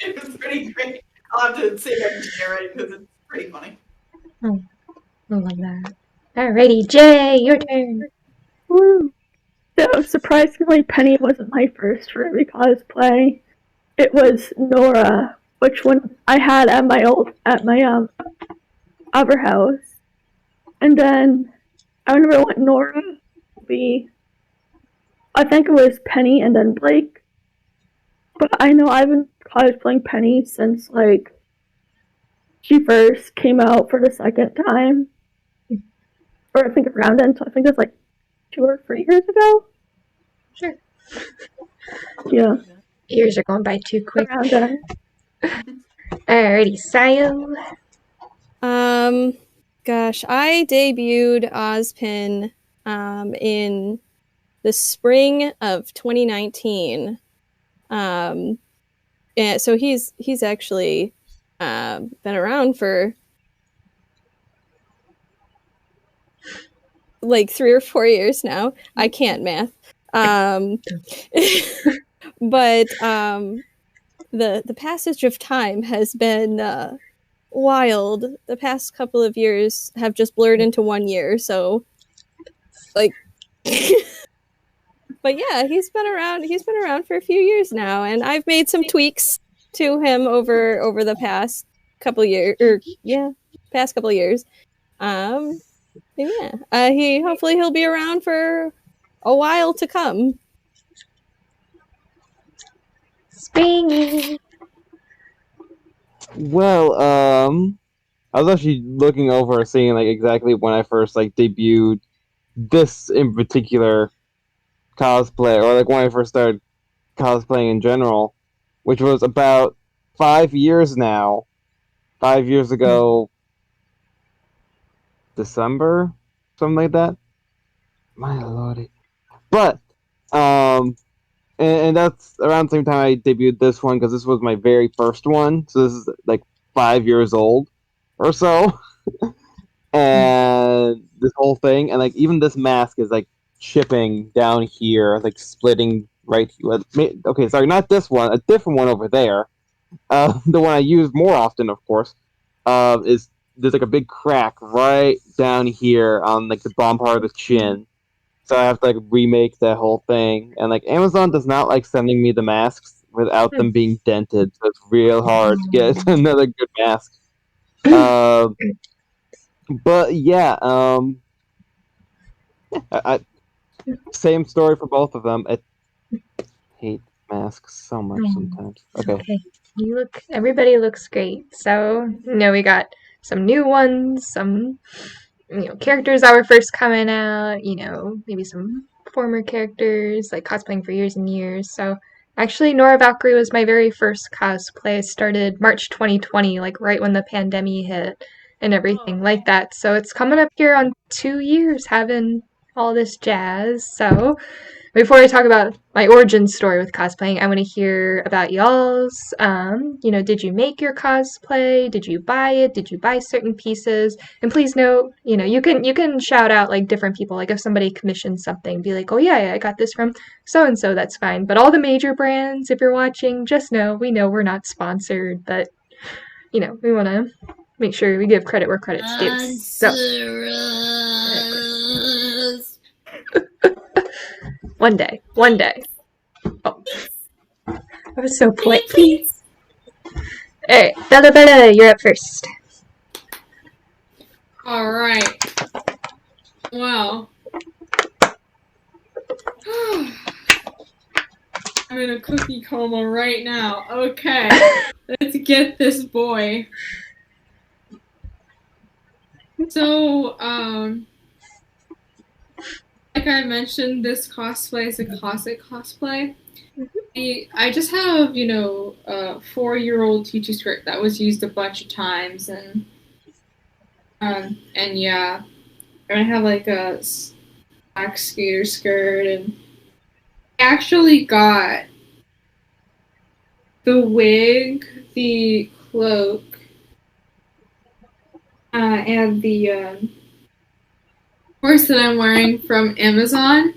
It was pretty great. I'll have to see if I can share it because it's pretty funny.
Oh, I love that. Alrighty, Jay, your turn.
Woo. So surprisingly, Penny wasn't my first Ruby cosplay. It was Nora, which one I had at my other house. And then I remember what Nora would be. I think it was Penny and then Blake. But I know I've been cosplaying Penny since she first came out for the second time. Or I think around then, so I think it was 2 or 3 years ago.
Sure.
Yeah.
Years are going by too quick.
Around then.
Alrighty, Sayo.
Gosh, I debuted Ozpin in the spring of 2019. And so he's actually been around for 3 or 4 years now. I can't math. But the passage of time has been wild. The past couple of years have just blurred into 1 year, so like but yeah, he's been around for a few years now, and I've made some tweaks to him over the past couple years past couple years. Hopefully he'll be around for a while to come.
Springy.
Well, I was actually looking over, seeing like exactly when I first like debuted this in particular cosplay, or like when I first started cosplaying in general, which was about 5 years now. 5 years ago, December, something like that. My lordy. But, and that's around the same time I debuted this one, because this was my very first one. So this is like 5 years old or so. And this whole thing, and like even this mask is like chipping down here, like splitting right here. Okay, sorry, not this one, a different one over there. The one I use more often, of course, is there's like a big crack right down here on like the bottom part of the chin. So I have to like remake that whole thing. And like Amazon does not like sending me the masks without them being dented, so it's real hard to get another good mask. But yeah, same story for both of them. I hate masks so much sometimes. Okay.
Everybody looks great. So, we got some new ones, some, characters that were first coming out, maybe some former characters, like cosplaying for years and years. So, actually, Nora Valkyrie was my very first cosplay. I started March 2020, like right when the pandemic hit and everything like that. So, it's coming up here on 2 years having all this jazz. So, before I talk about my origin story with cosplaying, I want to hear about y'all's. Did you make your cosplay? Did you buy it? Did you buy certain pieces? And please note, you can shout out like different people. Like if somebody commissions something, be like, oh yeah, I got this from so and so. That's fine. But all the major brands, if you're watching, just know we know we're not sponsored, but we want to make sure we give credit where credit's due. So. One day. Oh, I was so polite. Please. All right, Bella, you're up first.
All right. Well, I'm in a cookie coma right now. Okay, let's get this boy. So, like I mentioned, this cosplay is a closet cosplay. I just have, a 4-year-old teacher skirt that was used a bunch of times, and yeah, and I have like a black skater skirt, and I actually got the wig, the cloak, and the horse that I'm wearing from Amazon.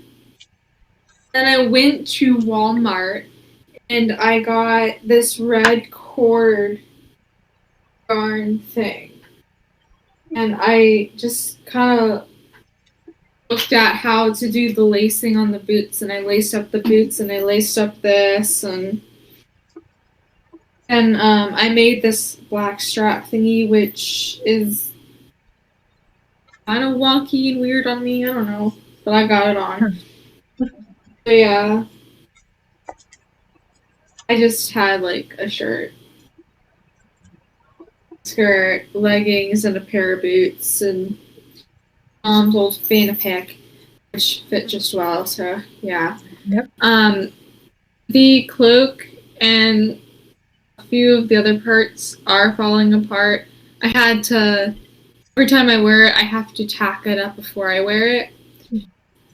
Then I went to Walmart and I got this red cord yarn thing. And I just kind of looked at how to do the lacing on the boots, and I laced up the boots and I laced up this, and I made this black strap thingy, which is kind of wonky and weird on me. I don't know, but I got it on. So yeah, I just had like a shirt, skirt, leggings, and a pair of boots, and mom's old fanny pack, which fit just well. So yeah.
Yep.
The cloak and a few of the other parts are falling apart. I had to, every time I wear it, I have to tack it up before I wear it.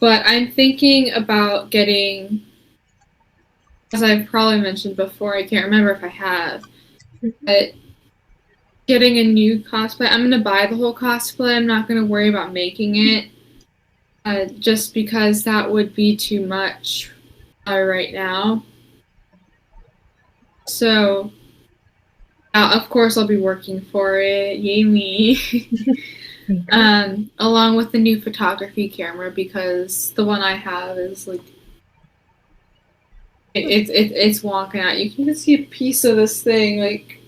But I'm thinking about getting, as I've probably mentioned before, I can't remember if I have, but getting a new cosplay. I'm going to buy the whole cosplay. I'm not going to worry about making it, just because that would be too much right now. So Of course, I'll be working for it. Yay me! Along with the new photography camera, because the one I have is like it's wonking out. You can just see a piece of this thing like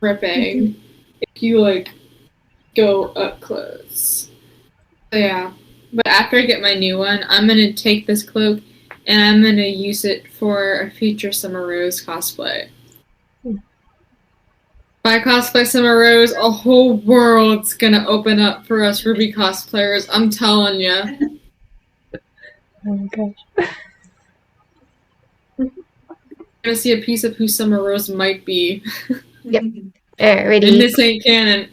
ripping if you like go up close. So yeah, but after I get my new one, I'm gonna take this cloak and I'm gonna use it for a future Summer Rose cosplay. If I cosplay Summer Rose, a whole world's gonna open up for us Ruby cosplayers. I'm telling you.
Oh my gosh.
I'm gonna see a piece of who Summer Rose might be.
Yep.
And
Alrighty.
this ain't canon.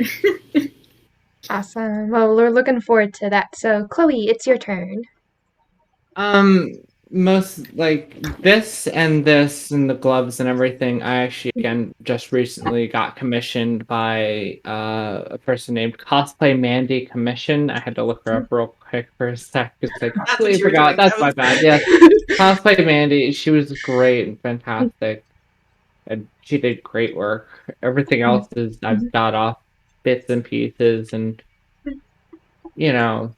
Awesome. Well, we're looking forward to that. So, Chloe, it's your turn.
Most like this and the gloves and everything. I actually again just recently got commissioned by a person named Cosplay Mandy Commission. I had to look her up real quick for a sec because I completely forgot. That's my bad. Yes, Cosplay Mandy. She was great and fantastic, and she did great work. Everything else is I've got off bits and pieces, and you know,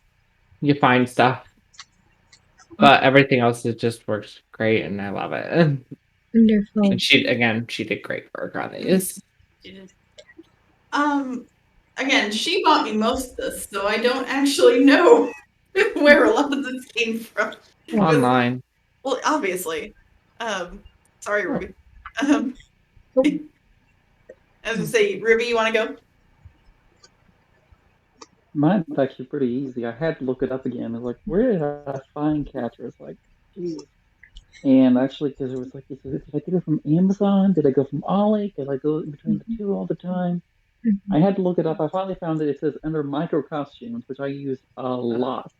you find stuff. But everything else just works great, and I love it.
Wonderful.
And she did great work on these.
Again, she bought me most of this, so I don't actually know where a lot of this came from.
Online.
Well, obviously. Sorry, Ruby. I was gonna say, Ruby, you want to go?
Mine's actually pretty easy. I had to look it up again. I was like, where did I find Catcher? It's like, geez. And actually, because it was like, did I get it from Amazon? Did I go from Ollie? Did I go between the two all the time? I had to look it up. I finally found it. It says under micro costumes, which I use a lot.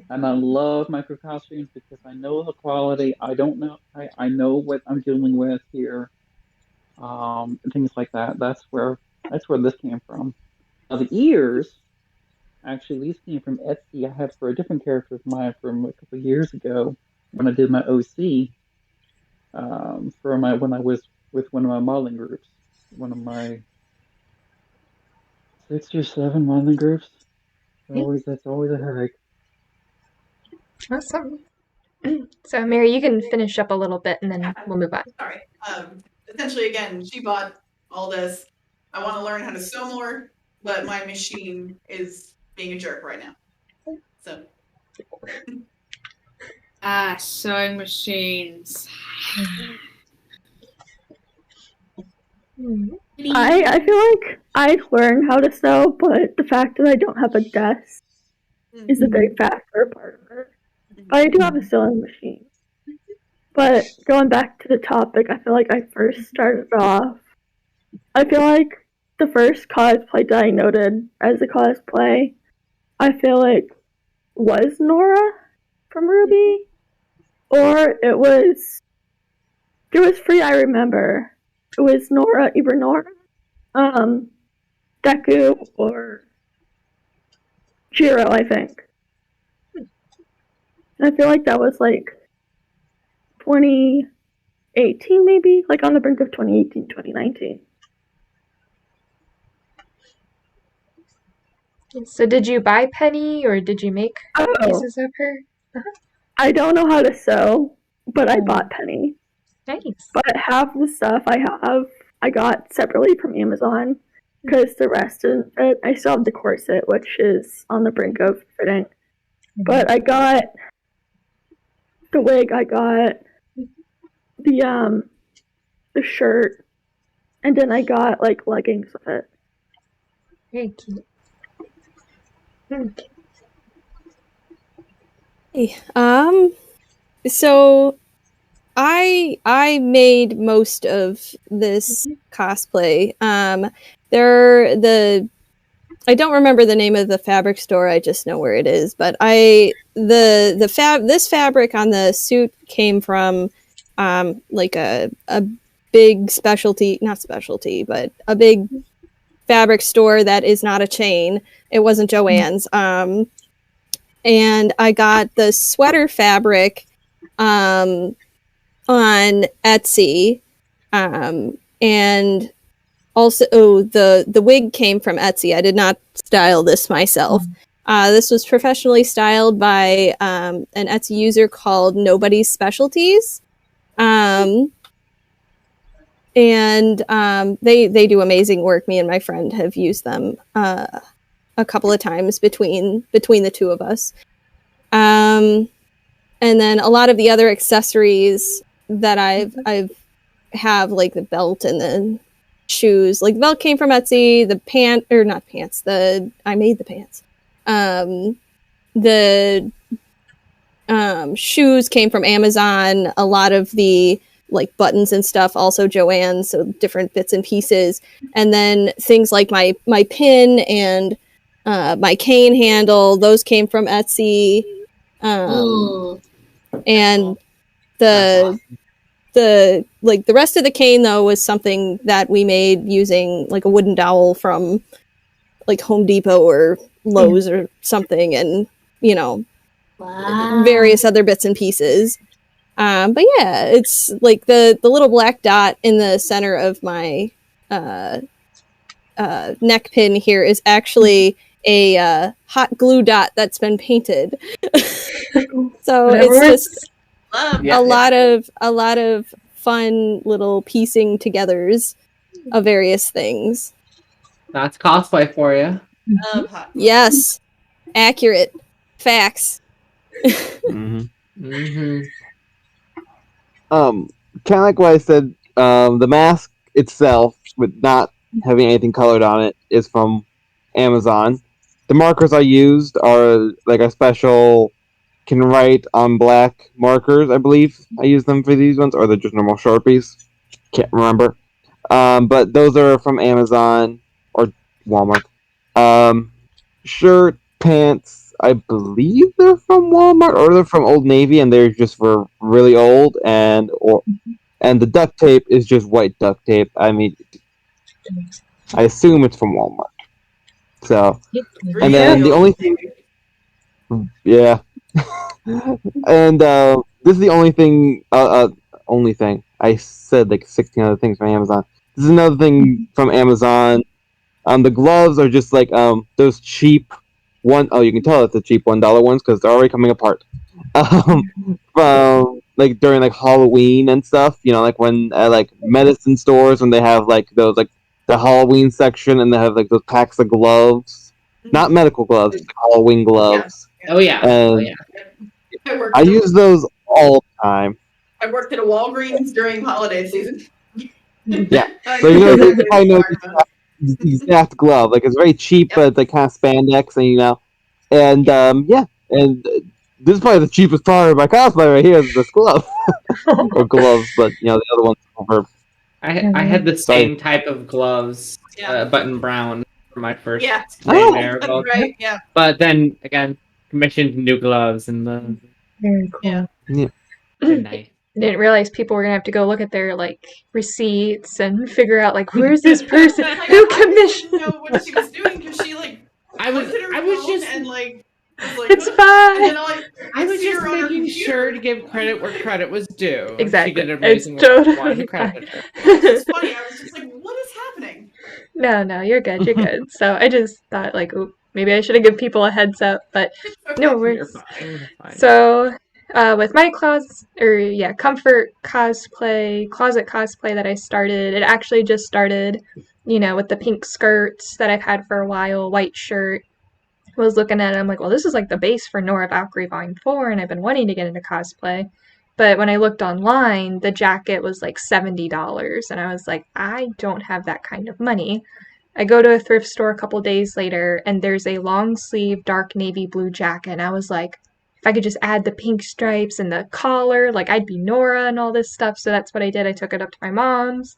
And I love micro costumes because I know the quality. I don't know. I know what I'm dealing with here. And things like that. That's where this came from. Now the ears. Actually, these came from Etsy. I had for a different character of mine from a couple of years ago when I did my OC. For my when I was with one of my modeling groups, one of my 6 or 7 modeling groups. That's always a headache.
Awesome. So, Mary, you can finish up a little bit, and then we'll move on.
Sorry. Essentially, again, she bought all this. I want to learn how to sew more, but my machine is being a jerk right now. So.
Sewing machines.
I feel like I learned how to sew, but the fact that I don't have a desk is a big factor part of it. But I do have a sewing machine. But going back to the topic, I feel like I first started off. I feel like the first cosplay that I noted as a cosplay, I feel like was Nora from Ruby, or it was free. I remember it was Nora, either Nora, Deku, or Jiro, I think. I feel like that was like 2018, maybe, like on the brink of 2018, 2019.
So, did you buy Penny, or did you make pieces of her?
I don't know how to sew, but I bought Penny.
Nice.
But half the stuff I got separately from Amazon because the rest didn't fit. I still have the corset, which is on the brink of fitting. But I got the wig, I got the shirt, and then I got like leggings with it.
Very cute.
Hey, so I made most of this cosplay. I don't remember the name of the fabric store. I just know where it is. But this fabric on the suit came from like a big not specialty, but a big fabric store that is not a chain. It wasn't Joann's. And I got the sweater fabric on Etsy. and also the wig came from Etsy. I did not style this myself. This was professionally styled by an Etsy user called Nobody's Specialties. And they do amazing work. Me and my friend have used them a couple of times between the two of us. And then a lot of the other accessories that I've have, like the belt and the shoes. Like the belt came from Etsy. The I made the pants. The shoes came from Amazon. A lot of the like buttons and stuff, also Joanne, so different bits and pieces. And then things like my pin and my cane handle, those came from Etsy. And the rest of the cane though was something that we made using like a wooden dowel from like Home Depot or Lowe's or something, and various other bits and pieces. But yeah, it's like the little black dot in the center of my neck pin here is actually a hot glue dot that's been painted. So it's just a lot of fun little piecing togethers of various things.
That's cosplay for you.
Yes, accurate facts.
Kind of like what I said, the mask itself, with not having anything colored on it, is from Amazon. The markers I used are like a special can write on black markers, I believe. I use them for these ones, or they're just normal Sharpies. Can't remember. But those are from Amazon or Walmart. Shirt, pants, I believe they're from Walmart, or they're from Old Navy, and they're just for really old. And the duct tape is just white duct tape. I mean, I assume it's from Walmart. So, and then the only thing, yeah, and this is the only thing. Only thing I said like 16 other things from Amazon. This is another thing from Amazon. The gloves are just like those cheap you can tell it's the cheap $1 ones because they're already coming apart. From like during like Halloween and stuff, like when like medicine stores when they have like those like the Halloween section and they have like those packs of gloves, not medical gloves, like Halloween gloves.
Yeah.
Oh yeah.
And I use those all the time.
I worked at a Walgreens during holiday season.
Yeah, so you probably know the exact glove. Like it's very cheap, but it's like kind of spandex, and yeah, and this is probably the cheapest part of my cosplay right here is this glove or gloves, but the other ones over.
I had the same type of gloves, button brown, for my first Marigold.
Right, yeah.
But then again, commissioned new gloves and the
Very cool.
Yeah.
Nice.
I didn't realize people were gonna have to go look at their like receipts and figure out like where's this person who commissioned.
I didn't know what she was doing because she like
I was just
and like
it's fine.
And then
I was just making sure to give credit where credit was due.
Exactly.
She did amazing
It's totally
one
fine.
credit.
It's funny. I was just like, what is happening?
No, you're good. You're good. So I just thought like, ooh, maybe I should have given people a heads up, but no worries.
You're fine.
So with my comfort cosplay, closet cosplay that I started, it actually just started, with the pink skirts that I've had for a while, white shirt. I was looking at it, I'm like, well, this is like the base for Nora Valkyrie Volume 4, and I've been wanting to get into cosplay. But when I looked online, the jacket was like $70, and I was like, I don't have that kind of money. I go to a thrift store a couple days later, and there's a long sleeve dark navy blue jacket, and I was like, if I could just add the pink stripes and the collar, like I'd be Nora and all this stuff. So that's what I did. I took it up to my mom's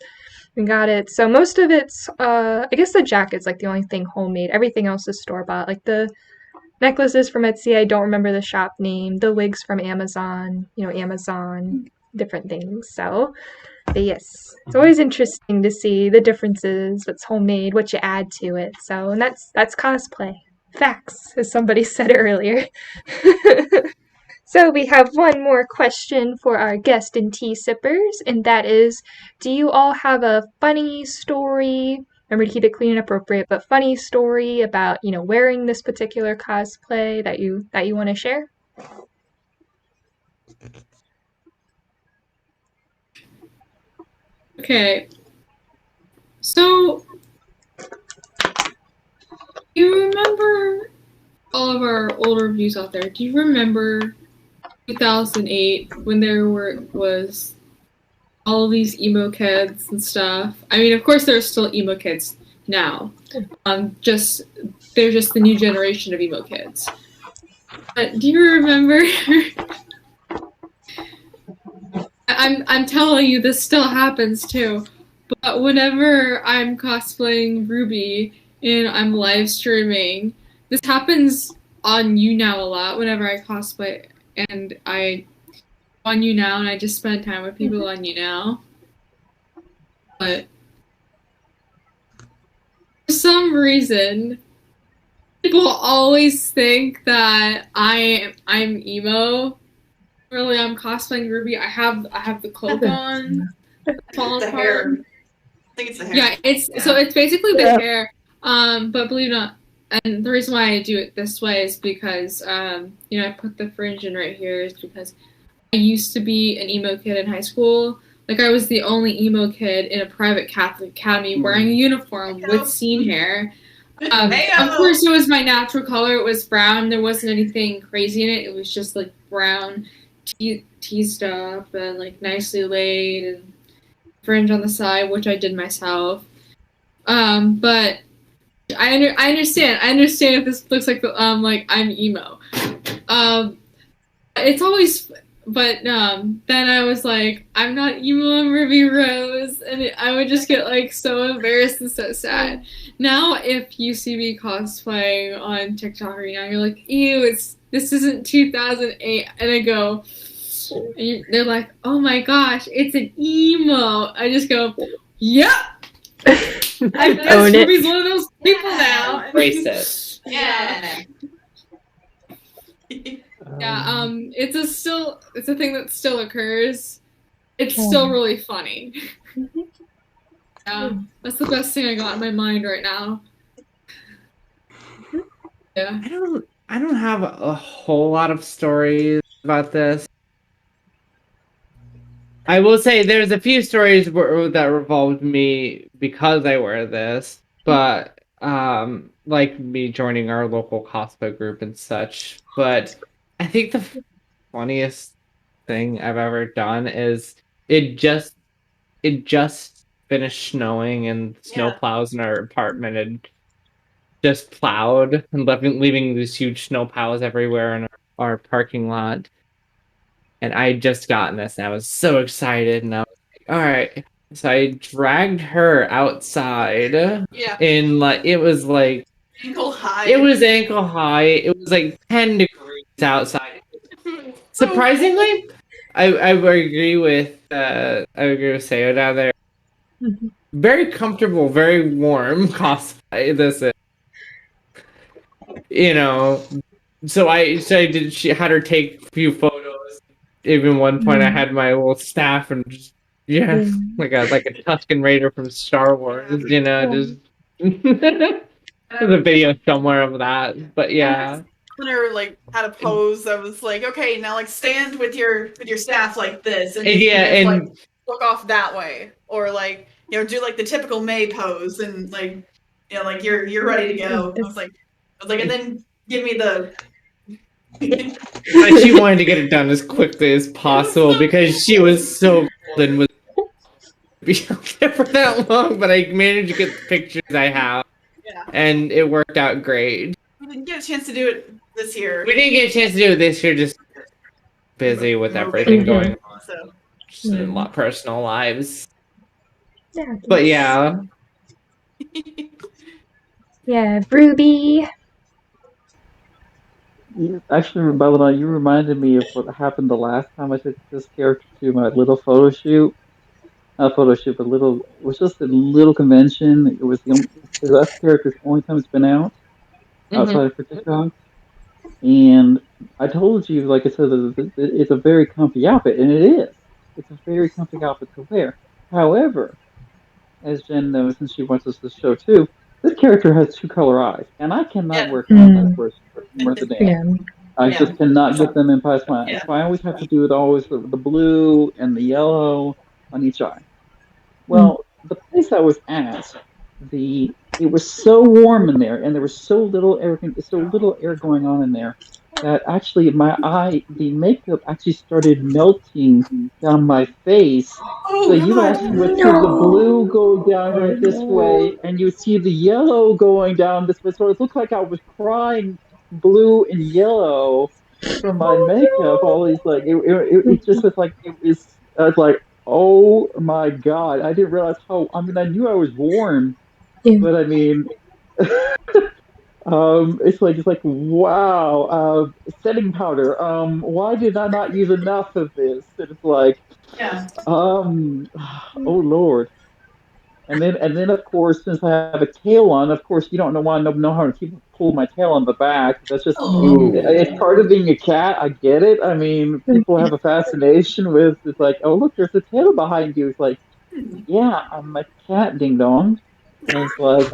and got it. So most of it's, I guess the jacket's like the only thing homemade. Everything else is store-bought. Like the necklaces from Etsy, I don't remember the shop name. The wigs from Amazon, Amazon, different things. So, but yes, it's always interesting to see the differences, what's homemade, what you add to it. So, and that's cosplay. Facts, as somebody said earlier. So we have one more question for our guest and tea sippers, and that is, do you all have a funny story? Remember to keep it clean and appropriate, but funny story about, wearing this particular cosplay that you want to share?
Okay. So, do you remember all of our older reviews out there? Do you remember 2008 when there was all of these emo kids and stuff? I mean, of course, there are still emo kids now. They're just the new generation of emo kids. But do you remember? I'm telling you, this still happens too. But whenever I'm cosplaying Ruby and I'm live streaming, this happens on YouNow a lot. Whenever I cosplay and I on YouNow and I just spend time with people on YouNow. But for some reason, people always think that I'm emo. Really, I'm cosplaying Ruby. I have the cloak on.
The hair. I think it's the hair.
Yeah, it's basically the hair. But believe it or not, and the reason why I do it this way is because I put the fringe in right here is because I used to be an emo kid in high school. Like I was the only emo kid in a private Catholic academy wearing a uniform with scene hair. Of course, it was my natural color. It was brown. There wasn't anything crazy in it. It was just like brown, teased up and like nicely laid and fringe on the side, which I did myself. But I understand. I understand if this looks like like I'm emo. It's always. But then I was like, I'm not emo, I'm Ruby Rose, and I would just get like so embarrassed and so sad. Now, if you see me cosplay on TikTok or you're like, ew, this isn't 2008, and I go, and they're like, oh my gosh, it's an emo. I just go, yep. I guess Ruby's one of those people now.
Embrace it.
Yeah.
Yeah, it's a thing that still occurs. It's still really funny. Yeah, that's the best thing I got in my mind right now. Yeah.
I don't have a whole lot of stories about this. I will say there's a few stories that revolved me because I wear this, but like me joining our local cosplay group and such. But I think the funniest thing I've ever done is it just finished snowing and snow plows in our apartment had just plowed and leaving these huge snow piles everywhere in our parking lot. And I had just gotten this and I was so excited and I was like, all right. So I dragged her outside.
Yeah.
And like it was like
ankle high.
It was ankle high. It was like 10 degrees outside. Surprisingly, I agree with Sayo down there.
Mm-hmm.
Very comfortable, very warm cosplay. This is, she had her take a few photos. Even one point, I had my little staff and just like a Tusken Raider from Star Wars. Just there's a video somewhere of that. But yeah.
Her like had a pose that was like, okay, now like stand with your staff like this, and
and
like look off that way, or like do like the typical May pose, and like like you're ready to go. I was like, and then give me the.
But she wanted to get it done as quickly as possible because she was so golden with be out there for that long. But I managed to get the pictures I have, and it worked out great.
We didn't get a chance to do it this year.
We didn't get a chance to do it this year, just busy with everything going on.
So.
Just in a lot of personal lives.
Yeah.
But yeah.
Yeah, Ruby.
Actually, Belladonna, you reminded me of what happened the last time I took this character to my little photo shoot. Not a photo shoot, but it was just a little convention. It was that character's only time it's been out outside of TikTok. And I told you, like I said, it's a very comfy outfit, and it is. It's a very comfy outfit to wear. However, as Jen knows, since she watches the show too, this character has two color eyes, and I cannot wear contacts worth a damn.
Yeah.
I just cannot get them in past my eyes. So I always have to do it always the blue and the yellow on each eye. Well, the place I was at, it was so warm in there, and there was so little air going on in there that actually the makeup actually started melting down my face. So you actually would see the blue go down right this way, and you would see the yellow going down this way. So it looked like I was crying blue and yellow from my makeup. All these it just was like it was. I was like, oh my God! I didn't realize how. I mean, I knew I was warm, but I mean, it's like wow. Setting powder. Why did I not use enough of this? And it's like, oh Lord. And then of course, since I have a tail on, of course you don't know how to pull my tail on the back. That's just it's part of being a cat. I get it. I mean, people have a fascination with it's like, oh look, there's a tail behind you. It's like, yeah, I'm a cat, ding dong. And it's like,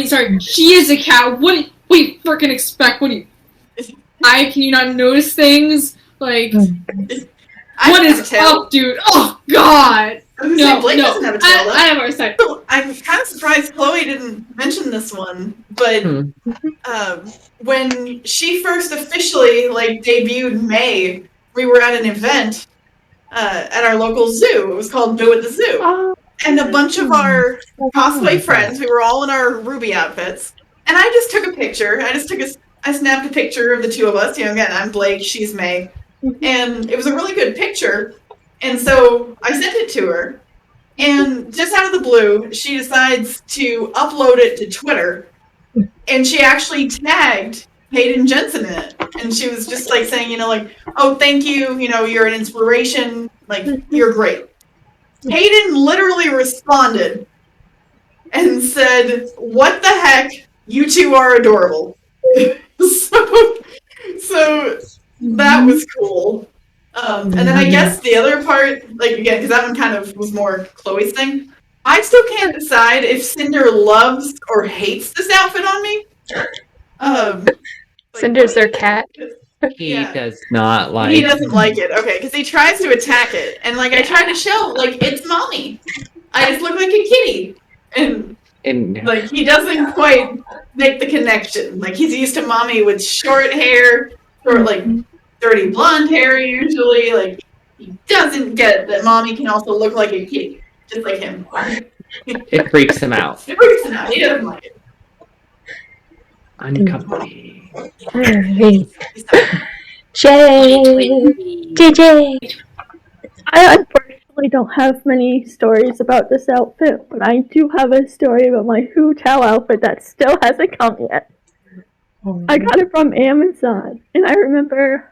sorry, she is a cat. What do you freaking expect? Can you not notice things? Like, what is up, dude? Oh God!
No, Blake doesn't have a tail.
I have our side.
I'm kind of surprised Chloe didn't mention this one, but when she first officially debuted May, we were at an event at our local zoo. It was called Boo at the Zoo, and a bunch of our cosplay friends. We were all in our Ruby outfits, and I just took a picture. I snapped a picture of the two of us. Again, I'm Blake, she's May, and it was a really good picture. And so I sent it to her, and just out of the blue, she decides to upload it to Twitter, and she actually tagged Hayden Jensen in it. And she was just saying, oh, thank you, you're an inspiration, you're great. Hayden literally responded and said, what the heck, you two are adorable. so that was cool. And then I guess the other part, again, because that one kind of was more Chloe's thing, I still can't decide if Cinder loves or hates this outfit on me.
Cinder's their cat.
He does not like.
He doesn't like it. Okay, because he tries to attack it, and I tried to show it's mommy. I just look like a kitty, and he doesn't quite make the connection. He's used to mommy with short hair, or dirty blonde hair usually. He doesn't get that mommy can also look like a kitty, just like him.
It freaks him out.
It freaks him out. He doesn't like it.
Uncomfy.
Alright. JJ.
I unfortunately don't have many stories about this outfit, but I do have a story about my hotel outfit that still hasn't come yet. I got it from Amazon, and I remember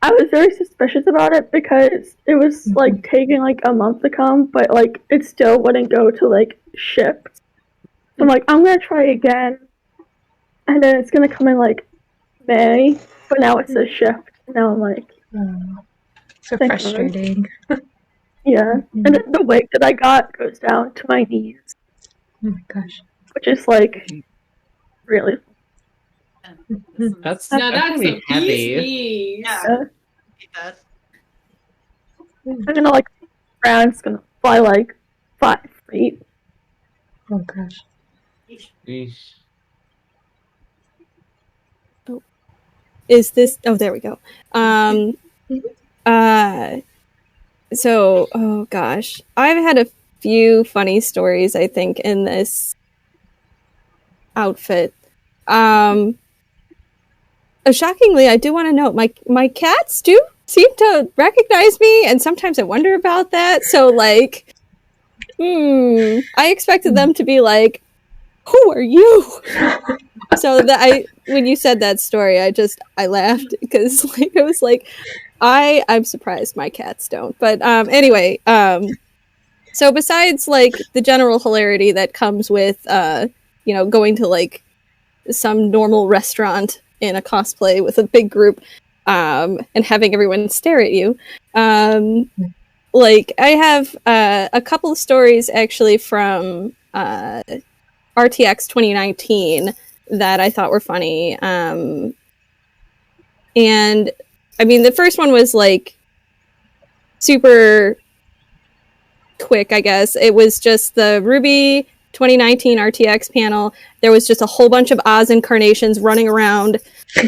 I was very suspicious about it because it was taking a month to come, but it still wouldn't go to ship. So I'm I'm gonna try again, and then it's gonna come in May, but now it says shipped. Now I'm
so frustrating.
Yeah, and then the wig that I got goes down to my knees.
Oh my gosh.
Which is really.
That's
a
heavy.
Yeah.
I'm gonna around. It's gonna fly 5 feet.
Oh gosh.
Eesh.
Is this? Oh, there we go. So, oh gosh, I've had a few funny stories, I think, in this outfit. Shockingly, I do want to note my cats do seem to recognize me, and sometimes I wonder about that. So, I expected them to be who are you? So when you said that story, I laughed because it was I'm surprised my cats don't. But anyway, so besides the general hilarity that comes with going to some normal restaurant in a cosplay with a big group, and having everyone stare at you. Like, I have a couple of stories actually from RTX 2019 that I thought were funny. And I mean, the first one was like super quick, I guess. It was just the Ruby 2019 RTX panel. There was just a whole bunch of Oz incarnations running around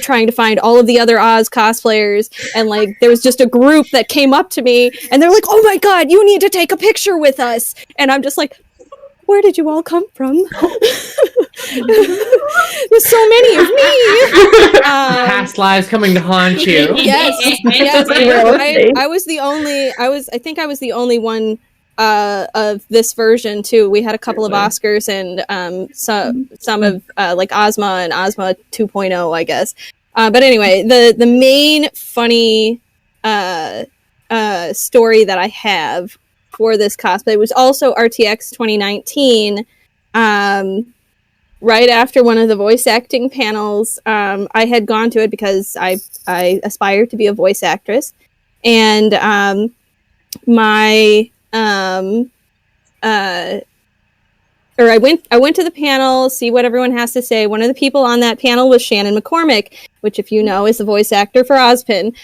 trying to find all of the other Oz cosplayers, and like there was just a group that came up to me and they're like, "Oh my god, you need to take a picture with us." And I'm just like, "Where did you all come from?" There's so many of me.
Past lives coming to haunt you.
Yes. I was the only. I think I was the only one of this version too. We had a couple of Oscars and some of like Ozma and Ozma 2.0, I guess. But anyway, the main funny story that I have for this cosplay was also RTX 2019. Right after one of the voice acting panels, I had gone to it because I aspired to be a voice actress, and I went to the panel, see what everyone has to say. One of the people on that panel was Shannon McCormick, which, if you know, is the voice actor for Ozpin.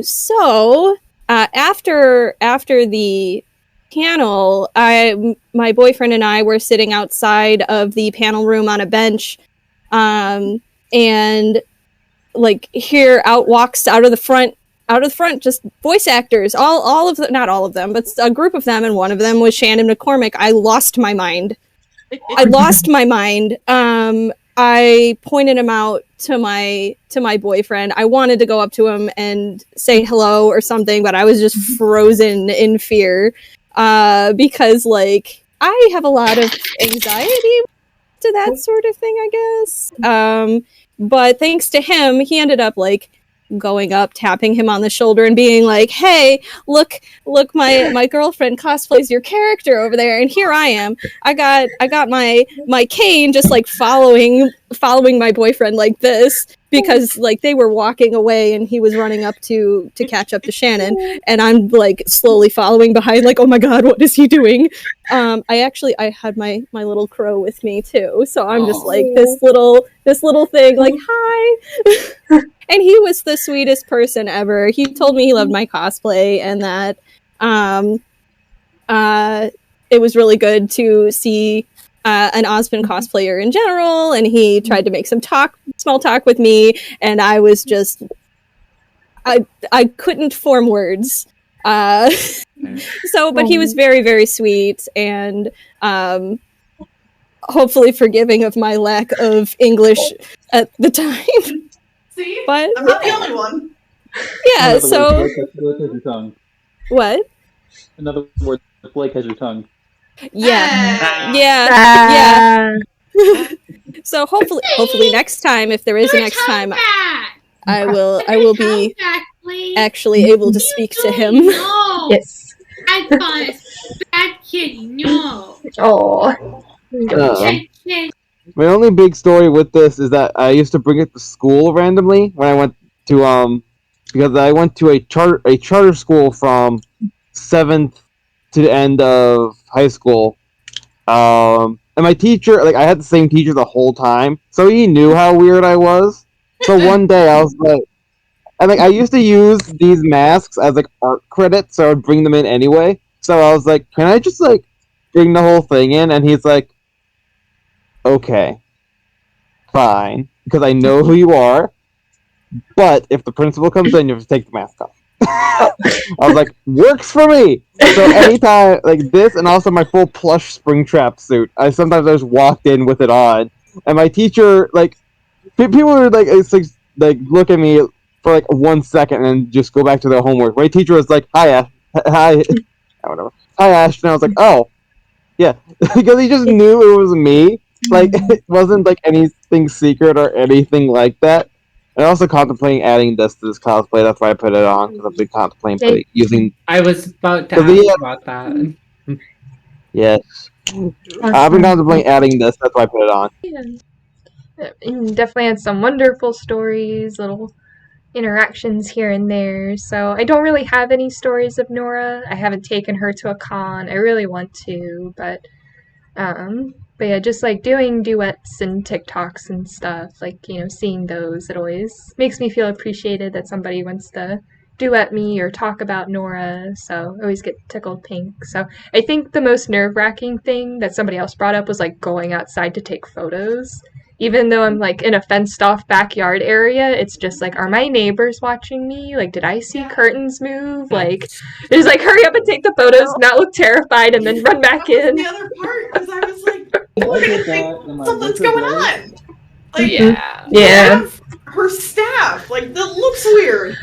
So after the panel, my boyfriend and I were sitting outside of the panel room on a bench, and like here walks out of the front just voice actors, all of them, not all of them, but a group of them, and one of them was Shannon McCormick. I lost my mind. I pointed him out to my boyfriend. I wanted to go up to him and say hello or something, but I was just frozen in fear. Because like I have a lot of anxiety to that sort of thing, I guess. But thanks to him, he ended up like going up, tapping him on the shoulder and being like, "Hey, look, my girlfriend cosplays your character over there, and here I am. I got my cane just like following my boyfriend like this." Because like they were walking away and he was running up to catch up to Shannon, and I'm like slowly following behind, like, "Oh my god, what is he doing?" I had my little crow with me too, so I'm just like this little thing, like, "Hi." And he was the sweetest person ever. He told me he loved my cosplay and that it was really good to see an Ozpin cosplayer in general, and he tried to make some small talk with me, and I was just I couldn't form words. But he was very, very sweet, and hopefully forgiving of my lack of English at the time.
See?
But
I'm not the only one.
Yeah, so
Blake has your tongue.
What?
In other words, Blake has your tongue.
Yeah. So hopefully next time, if there is a next time, I will be actually able to speak to him.
No.
Yes.
I thought bad kitty. No.
Oh.
My only big story with this is that I used to bring it to school randomly when I went to because I went to a charter school from 7th to the end of high school. And my teacher, like, I had the same teacher the whole time, so he knew how weird I was. So one day I was like, I used to use these masks as like art credits, so I would bring them in anyway. So I was like, "Can I just like bring the whole thing in?" And he's like, "Okay, fine, because I know who you are. But if the principal comes in, you have to take the mask off." I was like, "Works for me." So anytime, like this, and also my full plush Springtrap suit, I sometimes just walked in with it on, and my teacher, like, people were like, it's like look at me for like 1 second and just go back to their homework. My teacher was like, "Hi, whatever. Hi, Ash," and I was like, "Oh, yeah," because he just knew it was me. Like, it wasn't like anything secret or anything like that. I'm also contemplating adding this to this cosplay. That's why I put it on, because I've been contemplating using.
I was about to ask about that.
Yes. I've been contemplating adding this. That's why I put it on.
And definitely had some wonderful stories, little interactions here and there. So I don't really have any stories of Nora. I haven't taken her to a con. I really want to, but yeah, just like doing duets and TikToks and stuff, like, seeing those, it always makes me feel appreciated that somebody wants to duet me or talk about Nora. So I always get tickled pink. So I think the most nerve-wracking thing that somebody else brought up was like going outside to take photos. Even though I'm like in a fenced off backyard area, it's just like, are my neighbors watching me? Like, did I see curtains move? Like, it's like, hurry up and take the photos, not look terrified, and then run back in.
The other part, because I was like,
I did that in my
something's
winter
going
break.
on. Like,
Yeah.
her staff, like, that looks weird.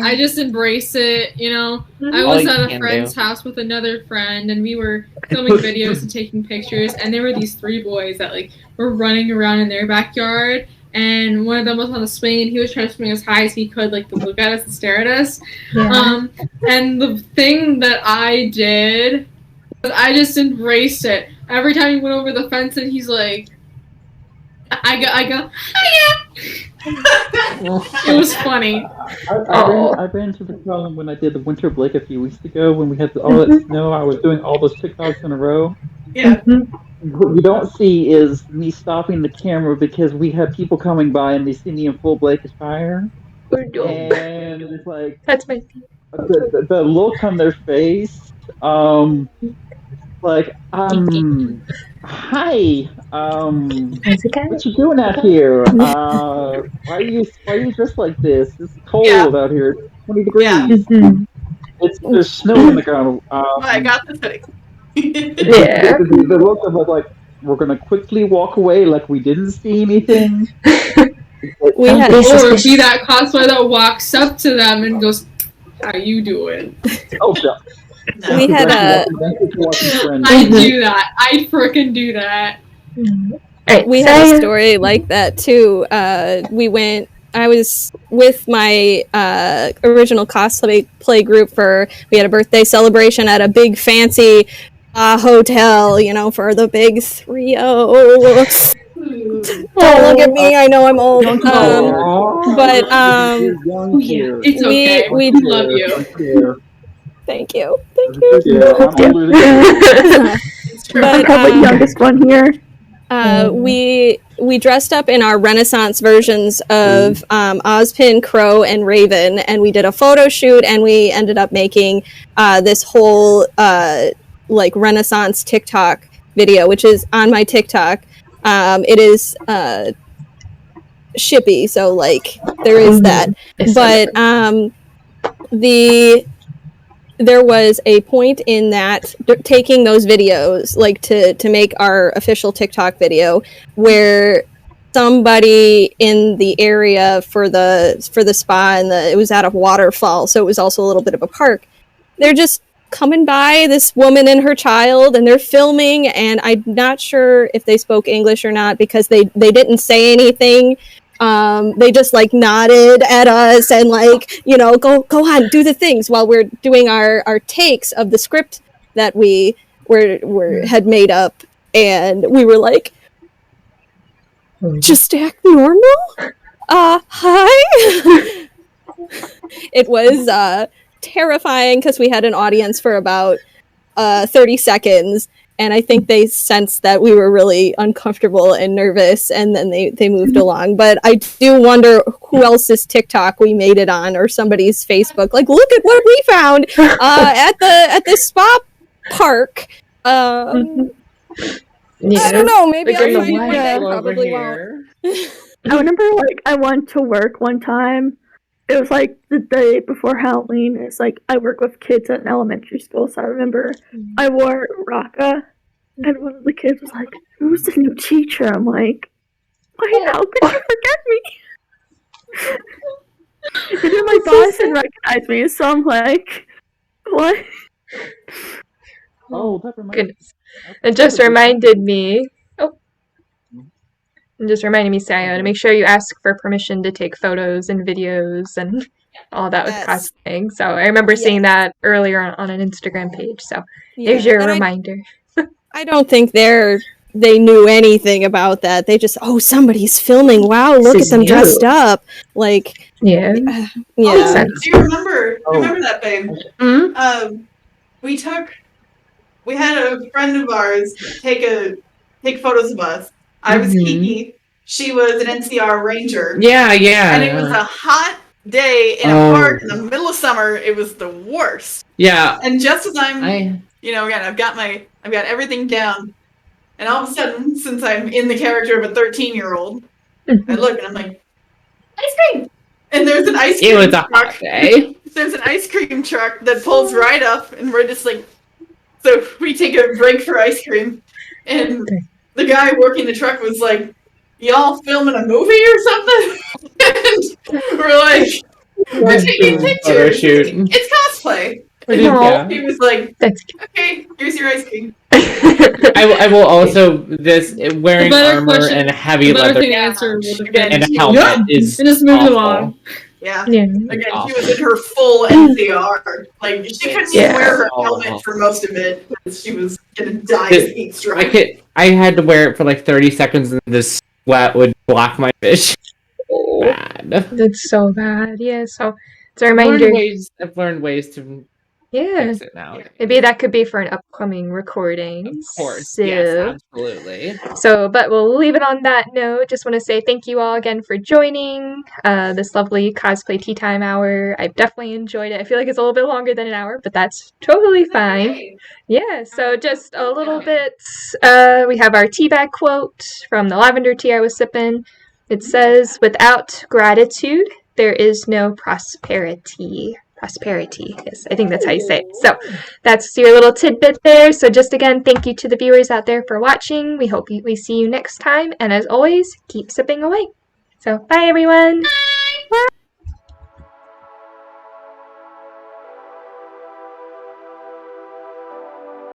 I just embrace it, I was at a friend's house with another friend, and we were filming videos and taking pictures, and there were these 3 boys that, like, were running around in their backyard, and one of them was on the swing, and he was trying to swing as high as he could, like, to look at us and stare at us.
Yeah.
And the thing that I did was I just embraced it. Every time he went over the fence, and he's like, I go, it was funny.
I ran into the problem when I did the winter break a few weeks ago when we had all that snow. I was doing all those TikToks in a row.
Yeah.
What you don't see is me stopping the camera because we have people coming by and they see me in full Blake fire. And it's like
that's my
the look on their face, like hi, what you doing out here? Why are you dressed like this? It's cold out here. It's 20 degrees.
Yeah.
There's snow on the ground.
I got this thing.
The look of it, like, we're gonna quickly walk away like we didn't see anything.
We had or be that cosplayer that walks up to them and goes, "How you doing?"
Oh, yeah.
No.
We had a.
I do that. I frickin' do that.
We had a story like that too. I was with my original cosplay group we had a birthday celebration at a big fancy hotel, for the big 3-0. Don't look at me, I know I'm old. But
it's okay. We love you.
Thank you.
But the youngest one here.
We dressed up in our Renaissance versions of Ozpin, Crow, and Raven, and we did a photo shoot, and we ended up making this whole like Renaissance TikTok video, which is on my TikTok. It is shippy, so like there is that. But there was a point in that taking those videos, like to make our official TikTok video, where somebody in the area for the spa and it was at a waterfall, so it was also a little bit of a park. They're just coming by, this woman and her child, and they're filming, and I'm not sure if they spoke English or not because they didn't say anything. They just like nodded at us and like, go on, do the things while we're doing our takes of the script that we had made up, and we were like, just act normal. Hi. It was terrifying because we had an audience for about 30 seconds. And I think they sensed that we were really uncomfortable and nervous, and then they moved along. But I do wonder who else's TikTok we made it on, or somebody's Facebook. Like, look at what we found at the spa park. I don't know. Maybe I'll find it one day. Probably won't.
I remember, I went to work one time. It was the day before Halloween. It's I work with kids at an elementary school, so I remember I wore Raka, and one of the kids was like, "Who's the new teacher?" I'm like, "Wait, how could you forget me?" And then my boss didn't recognize me, so I'm like, "What?"
Oh, that reminds
Goodness. It just reminded me. It just reminded me, Sayo, to make sure you ask for permission to take photos and videos and all that with cosplaying. So I remember seeing that earlier on an Instagram page. So there's your reminder.
I don't think they're they knew anything about that. They just, oh, somebody's filming. Wow, look at them dressed up. Like,
Yeah.
yeah.
Oh, do you remember that, babe?
Mm-hmm.
We had a friend of ours take photos of us. I was Kiki. She was an NCR ranger.
Yeah.
And it was a hot day in a park in the middle of summer. It was the worst.
Yeah.
And just as again, I've got everything down. And all of a sudden, since I'm in the character of a 13-year-old, I look and I'm like, ice cream! And there's an ice cream truck. Hot day. There's an ice cream truck that pulls right up, and we're just like, so we take a break for ice cream. And the guy working the truck was like, y'all filming a movie or something? And we're like, we're taking pictures. It's cosplay. And he was like, okay, here's your ice cream.
I will also wearing armor and heavy leather and a helmet is
and just moving along.
Yeah. Again, she was in her full NCR. Like she couldn't even wear her helmet for most of it because she was gonna die of heat stroke.
I had to wear it for like 30 seconds and the sweat would block my vision. Bad.
That's so bad. Yeah. So it's a reminder.
I've learned ways to.
Fix it now. Maybe that could be for an upcoming recording.
Of course.
So,
yes, absolutely.
So, but we'll leave it on that note. Just want to say thank you all again for joining this lovely cosplay tea time hour. I've definitely enjoyed it. I feel like it's a little bit longer than an hour, but that's totally fine. Okay. Yeah, so just a little bit. We have our tea bag quote from the lavender tea I was sipping. It says, "Without gratitude, there is no prosperity." Prosperity. Yes, I think that's how you say it. So that's your little tidbit there. So just again, thank you to the viewers out there for watching. We hope we see you next time. And as always, keep sipping away. So bye, everyone.